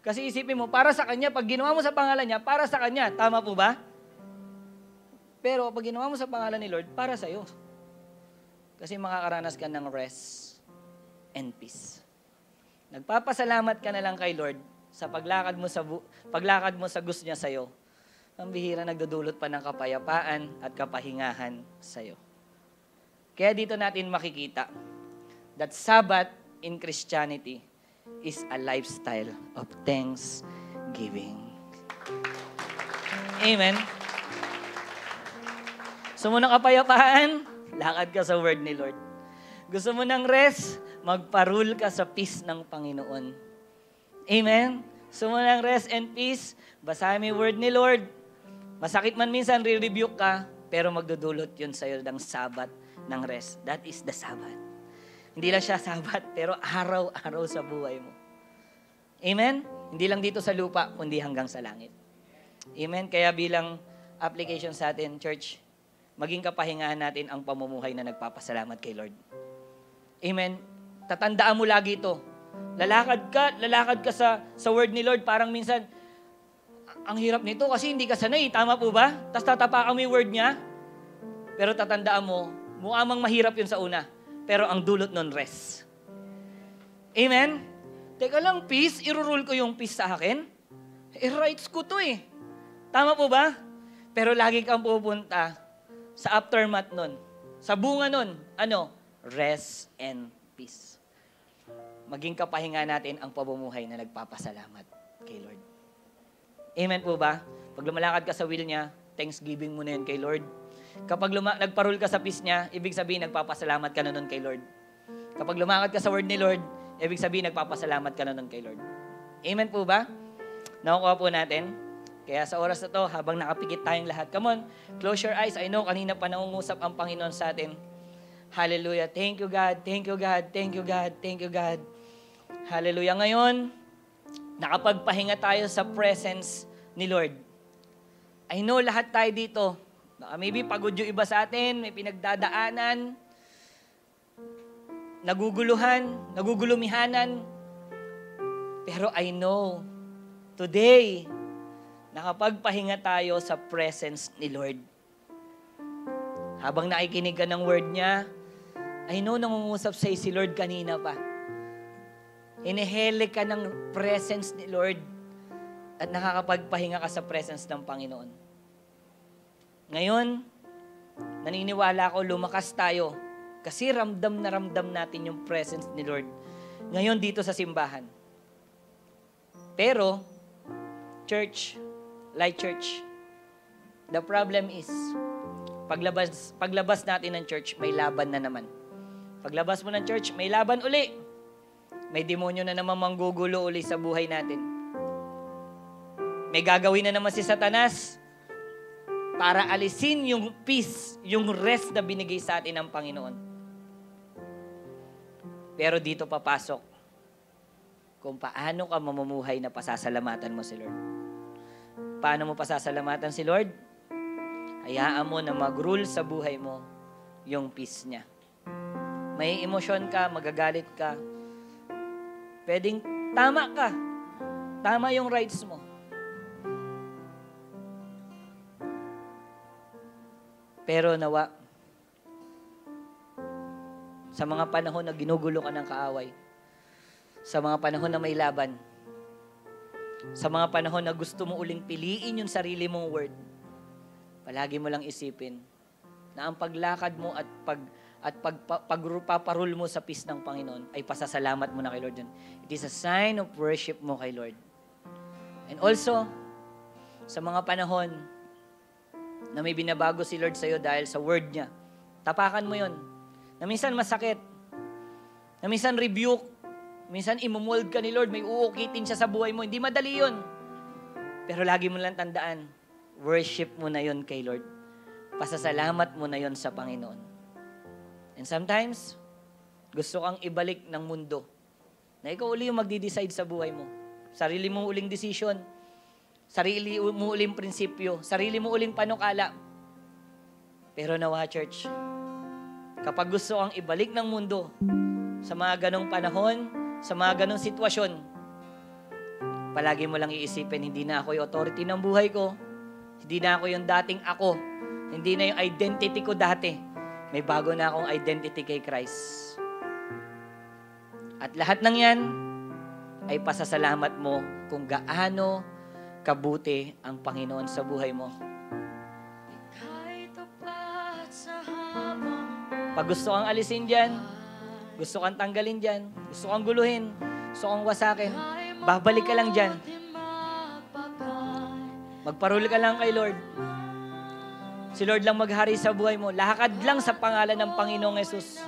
Kasi isipin mo, para sa Kanya, pag ginawa mo sa pangalan niya, para sa Kanya. Tama po ba? Pero pag ginawa mo sa pangalan ni Lord, para sa'yo. Kasi makakaranas ka ng rest and peace. Nagpapasalamat ka na lang kay Lord sa paglakad mo sa gusto niya sa'yo. Ang bihira nagdudulot pa ng kapayapaan at kapahingahan sa'yo. Kaya dito natin makikita that Sabbath in Christianity is a lifestyle of thanksgiving. Amen. Gusto mo ng kapayapaan? Lakad ka sa word ni Lord. Gusto mo ng rest? Magparule ka sa peace ng Panginoon. Amen? Gusto mo ng rest and peace? Basahin mo yung word ni Lord. Masakit man minsan, re-rebuke ka, pero magdudulot yun sa'yo ng Sabbath, ng rest. That is the Sabbath. Hindi lang siya Sabbath, pero araw-araw sa buhay mo. Amen? Hindi lang dito sa lupa, kundi hanggang sa langit. Amen? Kaya bilang application sa atin, church, maging kapahingahan natin ang pamumuhay na nagpapasalamat kay Lord. Amen? Tatandaan mo lagi ito. Lalakad ka sa word ni Lord, parang minsan, ang hirap nito kasi hindi ka sanay. Tama po ba? Tapos tatapakan mo yung word niya. Pero tatandaan mo, mukha mang mahirap yun sa una. Pero ang dulot nun, rest. Amen? Teka lang, peace, irurule ko yung peace sa akin? Rights ko to eh. Tama po ba? Pero lagi kang pupunta sa aftermath nun. Sa bunga nun, ano? Rest and peace. Maging kapahinga natin ang pamumuhay na nagpapasalamat kay Lord. Amen po ba? Pag lumalakad ka sa will niya, thanksgiving mo na yun kay Lord. Kapag nagparol ka sa peace niya, ibig sabihin nagpapasalamat ka na nun kay Lord. Kapag lumakad ka sa word ni Lord, ibig sabihin nagpapasalamat ka na nun kay Lord. Amen po ba? Nakukuha po natin. Kaya sa oras na to, habang nakapikit tayong lahat, come on, close your eyes. I know kanina pa nangungusap ang Panginoon sa atin. Hallelujah. Thank you, God. Thank you, God. Thank you, God. Thank you, God. Hallelujah. Ngayon, nakapagpahinga tayo sa presence ni Lord. I know lahat tayo dito. Maybe pagod yung iba sa atin, may pinagdadaanan, naguguluhan, nagugulumihanan. Pero I know, today, nakapagpahinga tayo sa presence ni Lord. Habang nakikinig ka ng word niya, I know nangungusap sa'yo si Lord kanina pa. Inihele ka ng presence ni Lord at nakakapagpahinga ka sa presence ng Panginoon. Ngayon, naniniwala ko lumakas tayo kasi ramdam na ramdam natin yung presence ni Lord. Ngayon dito sa simbahan. Pero, church, like church, the problem is, paglabas natin ng church, may laban na naman. Paglabas mo ng church, may laban uli. May demonyo na naman manggugulo uli sa buhay natin. May gagawin na naman si Satanas para alisin yung peace, yung rest na binigay sa atin ng Panginoon. Pero dito papasok kung paano ka mamumuhay na pasasalamatan mo si Lord. Paano mo pasasalamatan si Lord? Hayaan mo na mag-rule sa buhay mo yung peace niya. May emosyon ka, magagalit ka, pwedeng tama ka. Tama yung rights mo. Pero nawa, sa mga panahon na ginugulo ka ng kaaway, sa mga panahon na may laban, sa mga panahon na gusto mo uling piliin yung sarili mong word, palagi mo lang isipin na ang paglakad mo at pagpaparol mo sa peace ng Panginoon ay pasasalamat mo na kay Lord yun. It is a sign of worship mo kay Lord. And also, sa mga panahon na may binabago si Lord sa'yo dahil sa word niya, tapakan mo yun. Na minsan masakit, na minsan rebuke, minsan imumold ka ni Lord, may uukitin siya sa buhay mo. Hindi madali yun. Pero lagi mo lang tandaan, worship mo na yun kay Lord. Pasasalamat mo na yun sa Panginoon. And sometimes, gusto kang ibalik ng mundo na ikaw uli yung magdi-decide sa buhay mo. Sarili mo uling decision, sarili mo uling prinsipyo, sarili mo uling panukala. Pero nawa, church, kapag gusto kang ibalik ng mundo sa mga ganong panahon, sa mga ganong sitwasyon, palagi mo lang iisipin, hindi na ako yung authority ng buhay ko, hindi na ako yung dating ako, hindi na yung identity ko dati. May bago na akong identity kay Christ. At lahat ng yan ay pasasalamat mo kung gaano kabuti ang Panginoon sa buhay mo. Pag gusto kang alisin dyan, gusto kang tanggalin dyan, gusto kang guluhin, gusto kang wasakin, babalik ka lang dyan. Magparol ka lang kay Lord. Si Lord lang maghari sa buhay mo. Lakad lang sa pangalan ng Panginoong Yesus.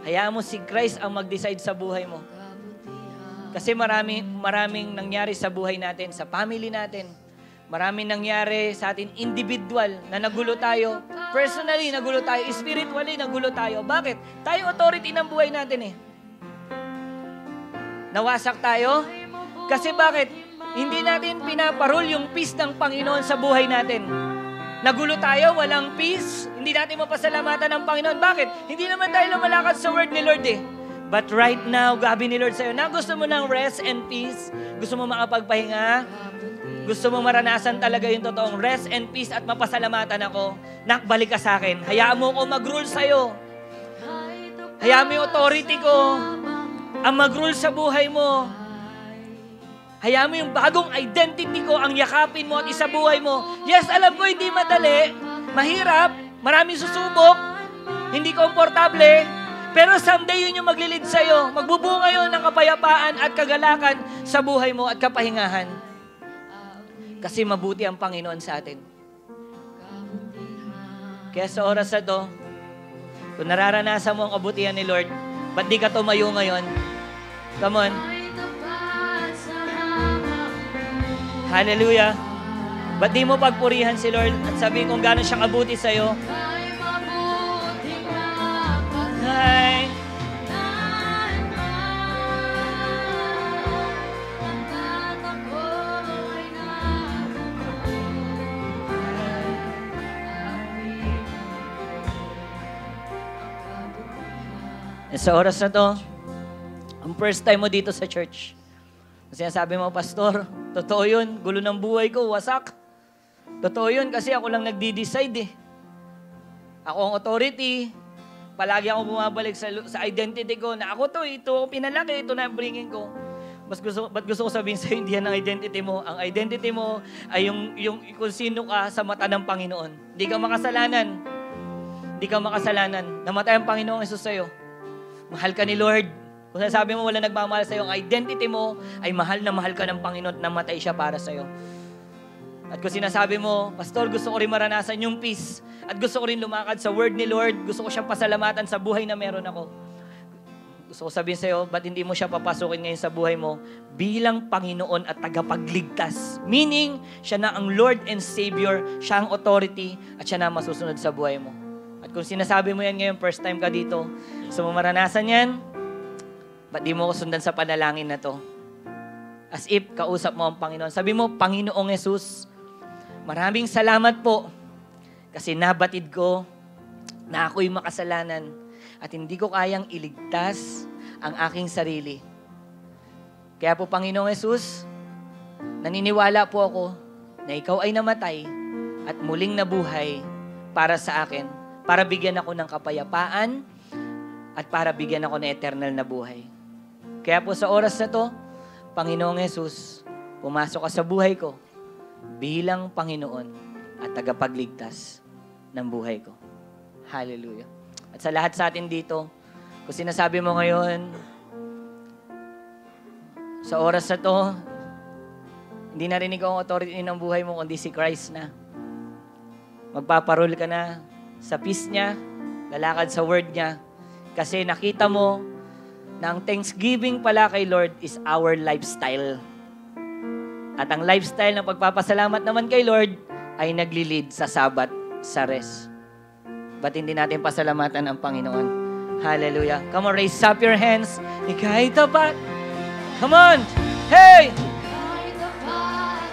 Hayaan mo si Christ ang mag-decide sa buhay mo. Kasi maraming nangyari sa buhay natin, sa family natin. Maraming nangyari sa atin individual na nagulo tayo. Personally, nagulo tayo. Spiritually, nagulo tayo. Bakit? Tayo authority ng buhay natin eh. Nawasak tayo. Kasi bakit? Hindi natin pinaparol yung peace ng Panginoon sa buhay natin. Nagulo tayo, walang peace. Hindi natin mapasalamatan ng Panginoon. Bakit? Hindi naman tayo lumalakad sa word ni Lord eh. But right now, gabi ni Lord sa'yo, na gusto mo ng rest and peace, gusto mo makapagpahinga, gusto mo maranasan talaga yung totoong rest and peace at mapasalamatan ako, nakbalik ka sa akin. Hayaan mo ako mag-rule sa'yo. Hayaan mo yung authority ko ang mag-rule sa buhay mo. Hayaan mo yung bagong identity ko ang yakapin mo at isabuhay mo. Yes, alam ko hindi madali, mahirap, maraming susubok, hindi komportable, pero someday yun yung maglilid sa'yo. Magbubunga yun ng kapayapaan at kagalakan sa buhay mo at kapahingahan. Kasi mabuti ang Panginoon sa atin. Kaya sa oras na to, kung nararanasan mo ang kabutihan ni Lord, ba't di ka tumayo ngayon? Come on. Hallelujah. Ba't di mo pagpurihan si Lord at sabihin kung gano'n siya kabuti sa'yo? Ay. Sa oras na to, ang first time mo dito sa church. Kasi sabi mo, Pastor, totoo yun, gulo ng buhay ko, wasak. Totoo yun kasi ako lang nagdi-decide eh. Ako ang authority. Palagi ako bumabalik sa identity ko na ako to, ito ako pinalaki, ito na ang bringing ko. Ba't gusto ko sabihin sa'yo, hindi yan ang identity mo. Ang identity mo ay yung kung sino ka sa mata ng Panginoon. Hindi ka makasalanan. Hindi ka makasalanan. Namatay ang Panginoong Jesus sa'yo. Mahal ka ni Lord. Kung sabi mo wala nagmamahal sa'yo, ang identity mo ay mahal na mahal ka ng Panginoon at namatay siya para sa'yo. At kung sinasabi mo, Pastor, gusto ko rin maranasan yung peace at gusto ko rin lumakad sa word ni Lord, gusto ko siyang pasalamatan sa buhay na meron ako. Gusto ko sabihin sa'yo, ba't hindi mo siya papasukin ngayon sa buhay mo bilang Panginoon at tagapagligtas? Meaning, siya na ang Lord and Savior, siya ang authority at siya na masusunod sa buhay mo. At kung sinasabi mo yan ngayon, first time ka dito, gusto mo maranasan yan, ba't di mo ko sundan sa panalangin na to? As if kausap mo ang Panginoon. Sabi mo, Panginoong Jesus, maraming salamat po kasi nabatid ko na ako'y makasalanan at hindi ko kayang iligtas ang aking sarili. Kaya po, Panginoong Jesus, naniniwala po ako na ikaw ay namatay at muling nabuhay para sa akin, para bigyan ako ng kapayapaan at para bigyan ako ng eternal na buhay. Kaya po sa oras na to, Panginoong Jesus, pumasok ka sa buhay ko bilang Panginoon at tagapagligtas ng buhay ko. Hallelujah. At sa lahat sa atin dito, kung sinasabi mo ngayon, sa oras na to, hindi narinig ko ang authority ng buhay mo, kundi si Christ na. Magpaparol ka na sa peace niya, lalakad sa word niya, kasi nakita mo na ang thanksgiving pala kay Lord is our lifestyle. At ang lifestyle ng pagpapasalamat naman kay Lord ay naglilid sa Sabat, sa rest. Ba't hindi natin pasalamatan ang Panginoon? Hallelujah. Come on, raise up your hands. Ika'y tapat. Come on. Hey!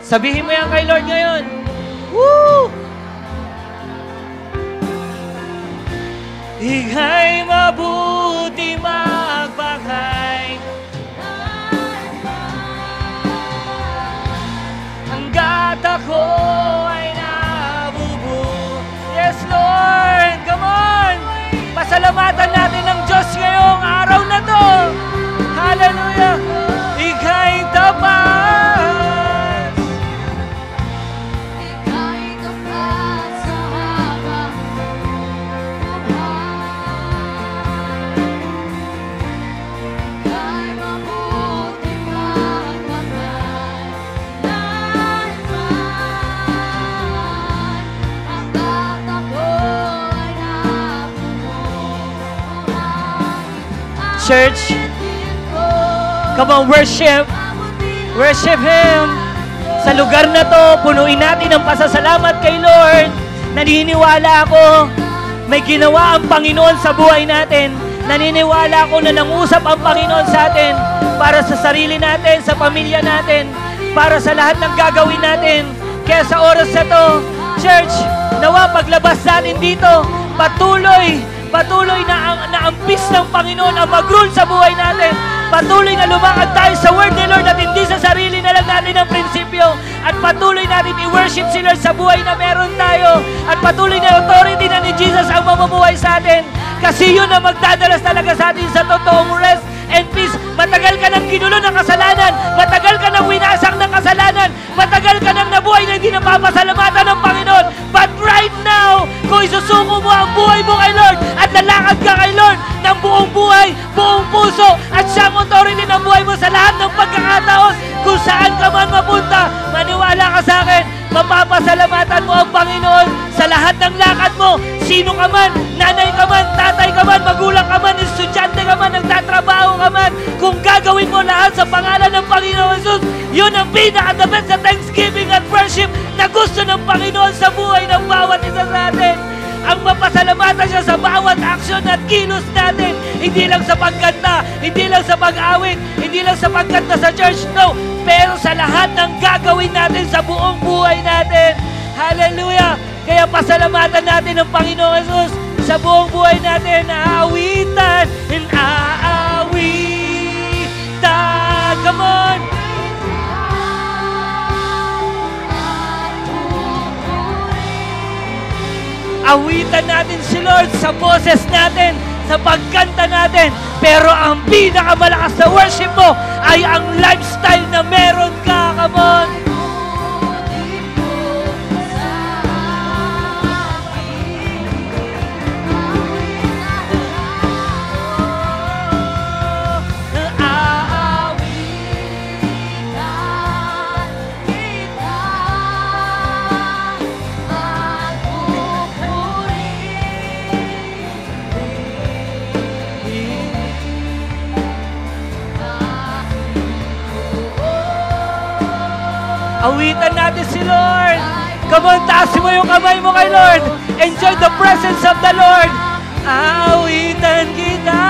Sabihin mo yan kay Lord ngayon. Woo! Ika'y mabuti magpakay hanggat ako ay nabubuo. Yes, Lord! Come on! Pasalamatan natin ng Diyos ngayong araw na to. Hallelujah! Ika'y tapat. Church, come on, worship. Worship Him. Sa lugar na to, punuin natin ang pasasalamat kay Lord. Naniniwala ako, may ginawa ang Panginoon sa buhay natin. Naniniwala ako na nangusap ang Panginoon sa atin para sa sarili natin, sa pamilya natin, para sa lahat ng gagawin natin. Kaya sa oras na to, Church, nawa paglabas natin dito, patuloy Patuloy na ang peace ng Panginoon ang mag-rule sa buhay natin. Patuloy na lumakad tayo sa word ni Lord at hindi sa sarili na lang natin ang prinsipyo. At patuloy natin i-worship si Lord sa buhay na meron tayo. At patuloy na authority na ni Jesus ang mamumuhay sa atin. Kasi yun ang magdadalas talaga sa atin sa totoong rest and peace. Matagal ka nang ginulo ng kasalanan. Matagal ka nang winasak ng kasalanan. Matagal ka nang nabuhay na hindi napapasalamatan ng Panginoon. But right now, kung isusuko mo ang buhay mo kay Lord at lalakad ka kay Lord ng buong buhay, buong puso, at siyang authority ng buhay mo sa lahat ng pagkakataon, kung saan ka man mapunta, maniwala ka sa akin, mapapasalamatan mo ang Panginoon sa lahat ng lakad mo. Sino ka man, nanay ka man, tatay ka man, magulang ka man, estudyante ka man, nagtatrabaho ka man, kung gagawin mo lahat sa pangalan ng Panginoon Jesus, yun ang pinaka-the-best sa thanksgiving at worship na gusto ng Panginoon sa buhay ng bawat isa sa atin. Ang mapasalamatan siya sa bawat aksyon at kilos natin. Hindi lang sa pagkanta, hindi lang sa pag-awit, hindi lang sa pagkanta sa church, no. Pero sa lahat ng gagawin natin sa buong buhay natin. Hallelujah! Kaya pasalamatan natin ang Panginoon Jesus sa buong buhay natin. Aawitan and aawitan. Come on! Awitan natin si Lord sa boses natin, sa pagkanta natin. Pero ang pinakamalakas na worship mo ay ang lifestyle na meron ka. Come on! Awitan natin si Lord. Come on, taas mo yung kamay mo kay Lord. Enjoy the presence of the Lord. Awitan kita.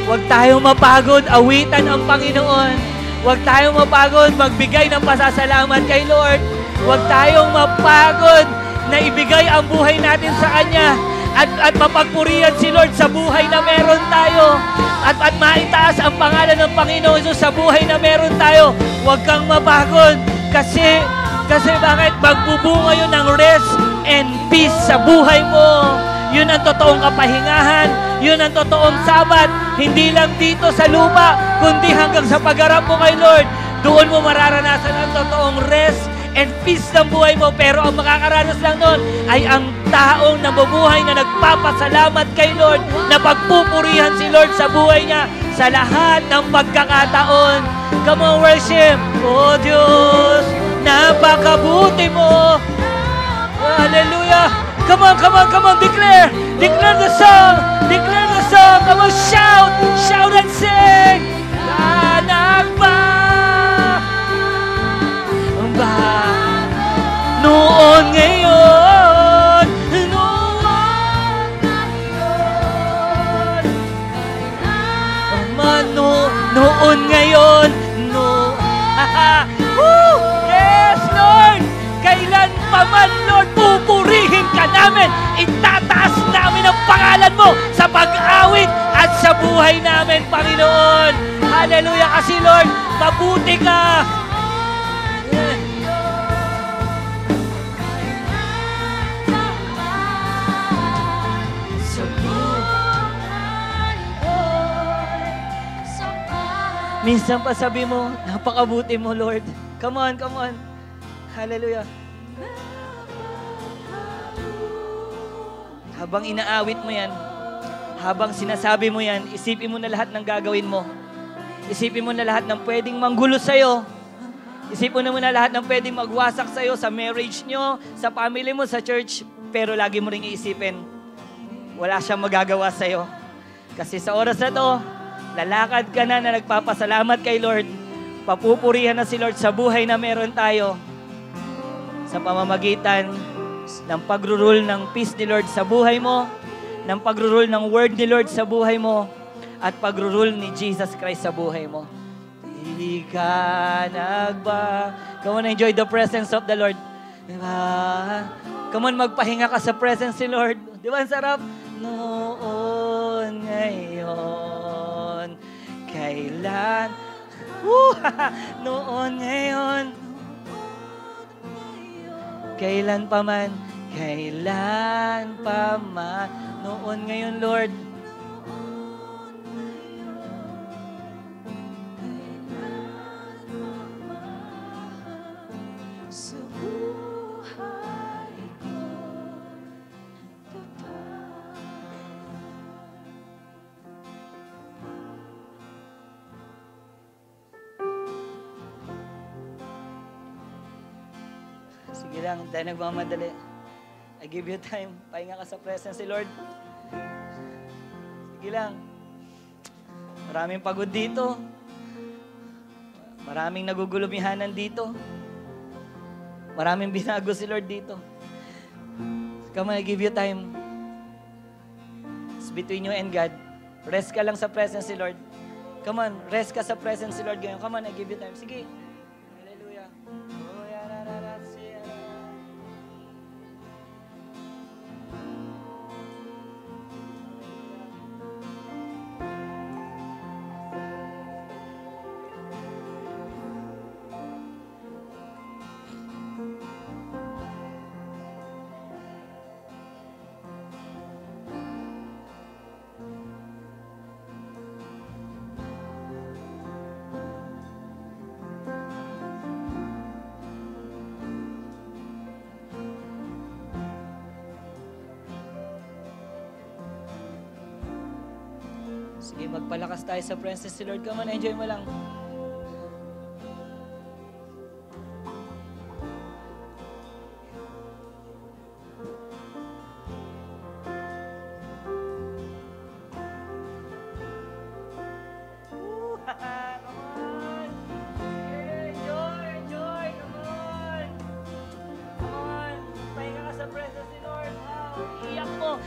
Huwag tayong mapagod, awitan ang Panginoon. Huwag tayong mapagod magbigay ng pasasalamat kay Lord. Huwag tayong mapagod na ibigay ang buhay natin sa Kanya at mapagpurihan si Lord sa buhay na meron tayo. At maitaas ang pangalan ng Panginoon Jesus sa buhay na meron tayo. Huwag kang mapagod kasi bakit? Magbubunga yun ng rest and peace sa buhay mo. Yun ang totoong kapahingahan. Yun ang totoong sabat. Hindi lang dito sa lupa, kundi hanggang sa pagharap mo kay Lord. Doon mo mararanasan ang totoong rest and peace ng buhay mo. Pero ang makakaranas lang nun ay ang taong nabubuhay na nagpapasalamat kay Lord, na pagpupurihan si Lord sa buhay niya sa lahat ng pagkakataon. Come on, worship. Oh Diyos, napakabuti mo. Hallelujah. Come on, come on, come on, declare. Declare the song. Declare the song. Come on, shout. Shout and sing. Anak ba? Noon ngayon. Noon ngayon. Noon ngayon. Yes, Lord. Kailan pa man, Lord, pupurihin ka namin. Itataas namin ang pangalan mo sa pag-awit at sa buhay namin, Panginoon. Hallelujah. Kasi, Lord, mabuti ka. Minsan pa sabi mo, napakabuti mo, Lord. Come on, come on. Hallelujah. Habang inaawit mo yan, habang sinasabi mo yan, isipin mo na lahat ng gagawin mo. Isipin mo na lahat ng pwedeng manggulo sa'yo. Isipin mo na lahat ng pwedeng magwasak sa'yo sa marriage nyo, sa family mo, sa church. Pero lagi mo ring iisipin, wala siyang magagawa sa'yo. Kasi sa oras na to, lalakad ka na nagpapasalamat kay Lord. Papupurihan na si Lord sa buhay na meron tayo. Sa pamamagitan ng pag-rule ng peace ni Lord sa buhay mo, ng pag-rule ng word ni Lord sa buhay mo at pag-rule ni Jesus Christ sa buhay mo. Di ka nagba. Come on, enjoy the presence of the Lord. Diba? Come on, magpahinga ka sa presence ni Lord. Di ba, ang sarap? Noon, ngayon, kailan? Noon, ngayon, kailan pa man, noon, ngayon, Lord. Sige lang, dahil nagmamadali. I give you time. Pahinga ka sa presence ni Lord. Sige lang. Maraming pagod dito. Maraming nagugulumihanan dito. Maraming binago si Lord dito. Come on, I give you time. It's between you and God. Rest ka lang sa presence ni Lord. Come on, rest ka sa presence ni Lord ngayon. Come on, I give you time. Sige. Hallelujah. Sige, magpalakas tayo sa presence ni Lord. Come on, enjoy mo lang.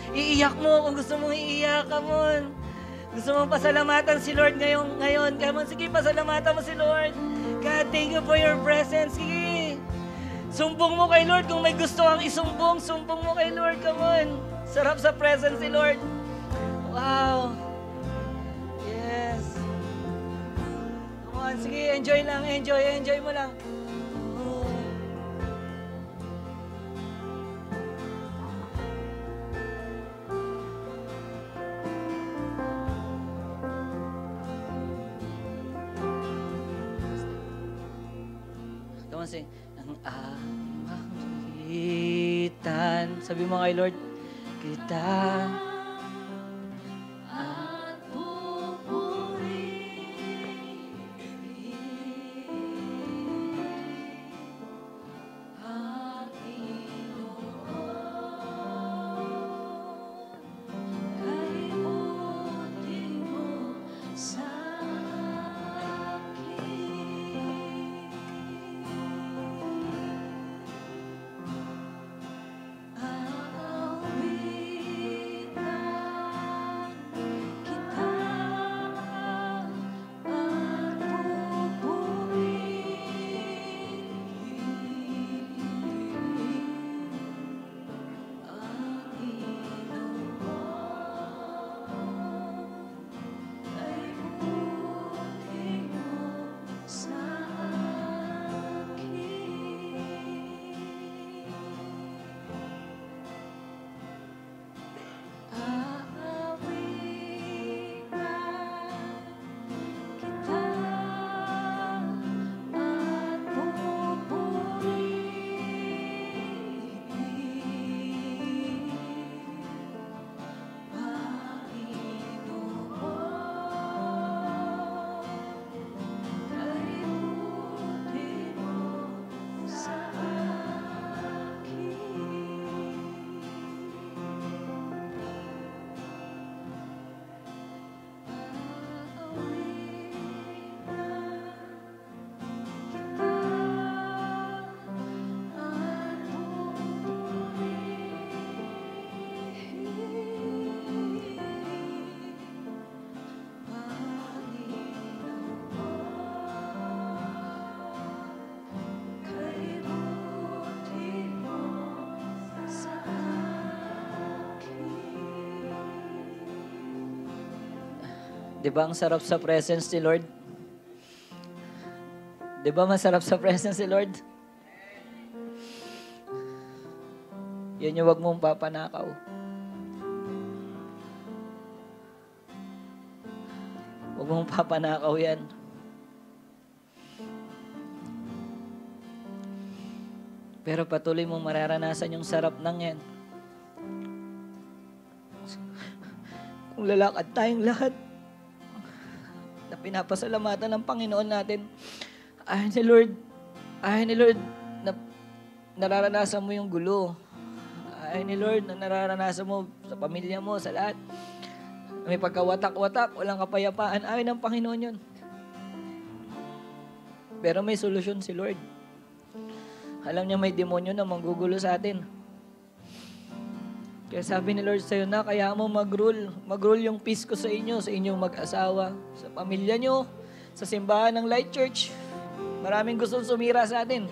Iiyak mo kung gusto mong iiyak. Come on. Gusto mong pasalamatan si Lord ngayon. Come on, sige, pasalamatan mo si Lord. God, thank you for your presence. Sige. Sumbong mo kay Lord kung may gusto kang isumbong. Sumbong mo kay Lord. Come on. Sarap sa presence ni Lord. Wow. Yes. Come on, sige, enjoy lang. Enjoy mo lang. Sing, ang amagitan. Sabi mo kay Lord, kita at pupurihin ang Panginoon. Kaibutin mo sa Di ba ang sarap sa presence ni Lord? Di ba masarap sa presence ni Lord? Yan yung wag mong papanakaw. Wag mong papanakaw yan. Pero patuloy mong mararanasan yung sarap ng yan. Kung lalakad tayong lahat na pinapasalamatan ng Panginoon natin, ayaw ni Lord na nararanasan mo yung gulo. Ayaw ni Lord na nararanasan mo sa pamilya mo, sa lahat. May pagkawatak-watak, walang kapayapaan. Ayaw ng Panginoon yun. Pero may solusyon si Lord. Alam niya may demonyo na manggugulo sa atin. Kaya sabi ni Lord sa'yo na, kaya mo mag-rule. Mag-rule yung peace ko sa inyo, sa inyong mag-asawa, sa pamilya nyo, sa simbahan ng Light Church. Maraming gustong sumira sa atin.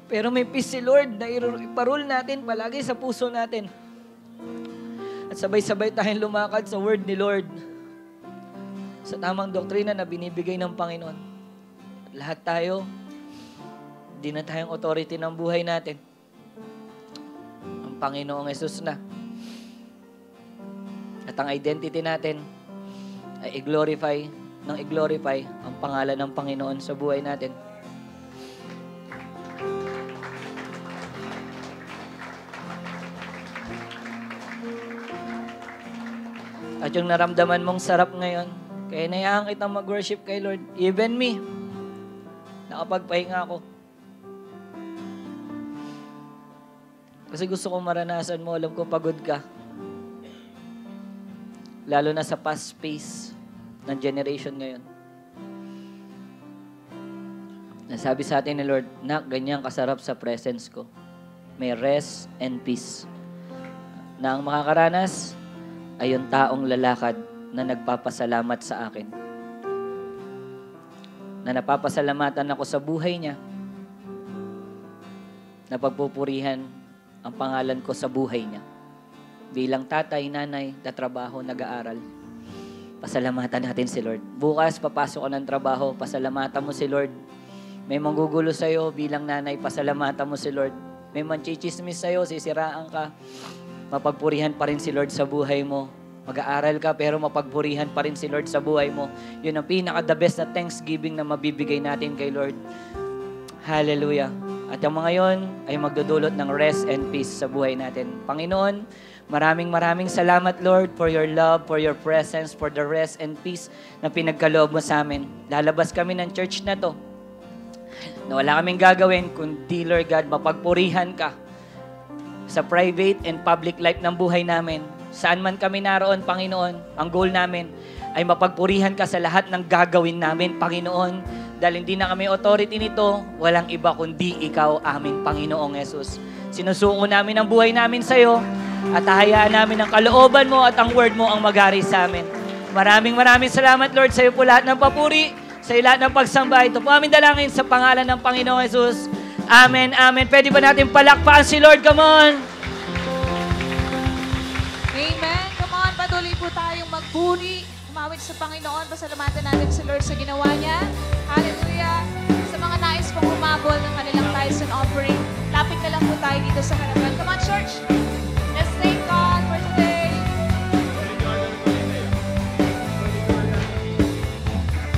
Pero may peace si Lord na iparule natin palagi sa puso natin. At sabay-sabay tayong lumakad sa word ni Lord. Sa tamang doktrina na binibigay ng Panginoon. At lahat tayo, hindi na tayong authority ng buhay natin. Ang Panginoong Yesus na. At ang identity natin ay i-glorify ang pangalan ng Panginoon sa buhay natin. At yung naramdaman mong sarap ngayon, kaya nayaan kitang mag-worship kay Lord. Even me, nakapagpahinga ako. Kasi gusto kong maranasan mo, alam ko pagod ka. Lalo na sa fast pace ng generation ngayon. Nasabi sa atin ni Lord, nak, ganyan kasarap sa presence ko. May rest and peace. Na ang makakaranas ay yung taong lalakad na nagpapasalamat sa akin. Na napapasalamatan ako sa buhay niya. Na pagpupurihan ang pangalan ko sa buhay niya. Bilang tatay, nanay, tatrabaho, nag-aaral. Pasalamatan natin si Lord. Bukas, papasok ka ng trabaho, pasalamatan mo si Lord. May manggugulo sa'yo bilang nanay, pasalamatan mo si Lord. May manchichismis sa'yo, sisiraan ka. Mapagpurihan pa rin si Lord sa buhay mo. Mag-aaral ka pero mapagpurihan pa rin si Lord sa buhay mo. Yun ang pinaka-the best na thanksgiving na mabibigay natin kay Lord. Hallelujah. At ang mga yon ay magdudulot ng rest and peace sa buhay natin. Panginoon, maraming salamat, Lord, for your love, for your presence, for the rest and peace na pinagkaloob mo sa amin. Lalabas kami ng church na to na wala kaming gagawin kundi, Lord God, mapagpurihan ka sa private and public life ng buhay namin. Saan man kami naroon, Panginoon, ang goal namin ay mapagpurihan ka sa lahat ng gagawin namin, Panginoon. Dahil hindi na kami authority nito, walang iba kundi ikaw, aming Panginoong Yesus. Sinusuko namin ang buhay namin sa iyo at hahayaan namin ang kalooban mo at ang word mo ang mag-ari sa amin. Maraming salamat, Lord, sa iyo po lahat ng papuri, sa iyo lahat ng pagsamba. Ito po aming dalangin sa pangalan ng Panginoong Yesus. Amen, amen. Pwede ba natin palakpakan si Lord? Come on! Amen. Come on, patuloy po tayong magpuri. Umawit sa Panginoon. Pasalamatan natin si Lord sa ginawa niya. Hallelujah. Sa mga nais pong humabol ng kanilang tithes and offering, lapit na lang po tayo dito sa harapan. Come on, church. Let's thank God for today.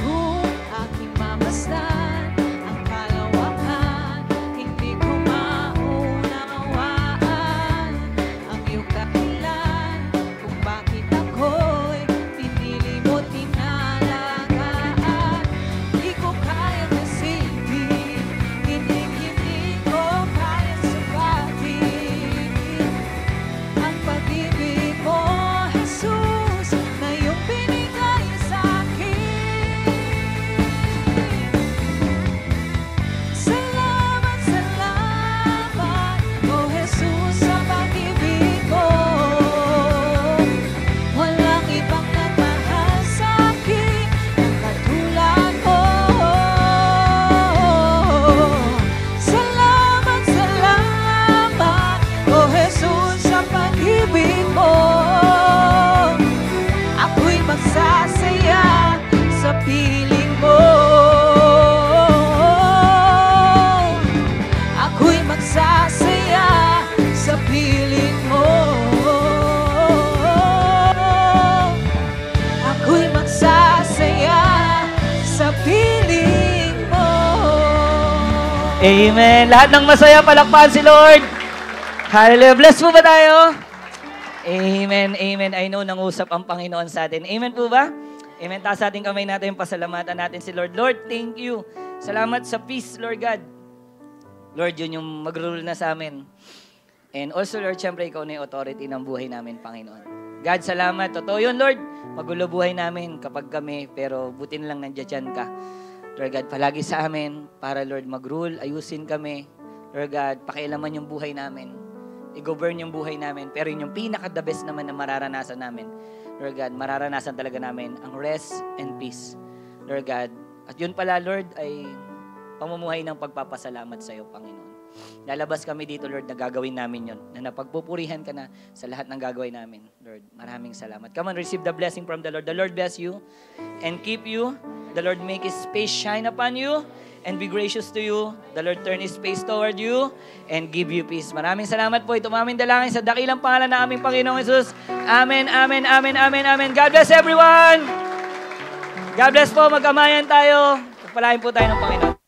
Kung aking mamasdan ang kalawakan, hindi ko maunawaan ang iyong dahilan kung bakit ako'y pinili mo tinalagaan. Amen. Lahat ng masaya, palakpakan si Lord. Hallelujah. Bless po ba tayo? Amen, amen. I know nangusap ang Panginoon sa atin. Amen po ba? Amen. Taas ating kamay natin, pasalamatan natin si Lord. Lord, thank you. Salamat sa peace, Lord God. Lord, yun yung mag-rule na sa amin. And also, Lord, syempre, ikaw na yung authority ng buhay namin, Panginoon. God, salamat. Totoo yun, Lord. Magulo buhay namin kapag kami, pero buti na lang nandiyan ka. Lord God, palagi sa amin, para, Lord, mag-rule, ayusin kami. Lord God, pakialaman yung buhay namin. I-govern yung buhay namin. Pero yun yung pinaka-the best naman na mararanasan namin. Lord God, mararanasan talaga namin ang rest and peace. Lord God, at yun pala, Lord, ay pamumuhay ng pagpapasalamat sa iyo, Panginoon. Lalabas kami dito, Lord, na gagawin namin yun. Na napagpupurihan ka na sa lahat ng gagawin namin. Lord, maraming salamat. Come on, receive the blessing from the Lord. The Lord bless you and keep you. The Lord make His face shine upon you and be gracious to you. The Lord turn His face toward you and give you peace. Maraming salamat po. Ito aming dalangin sa dakilang pangalan na aming Panginoong Jesus. Amen, amen, amen, amen, amen. God bless everyone! God bless po. Magkamayan tayo. Pagpalain po tayo ng Panginoon.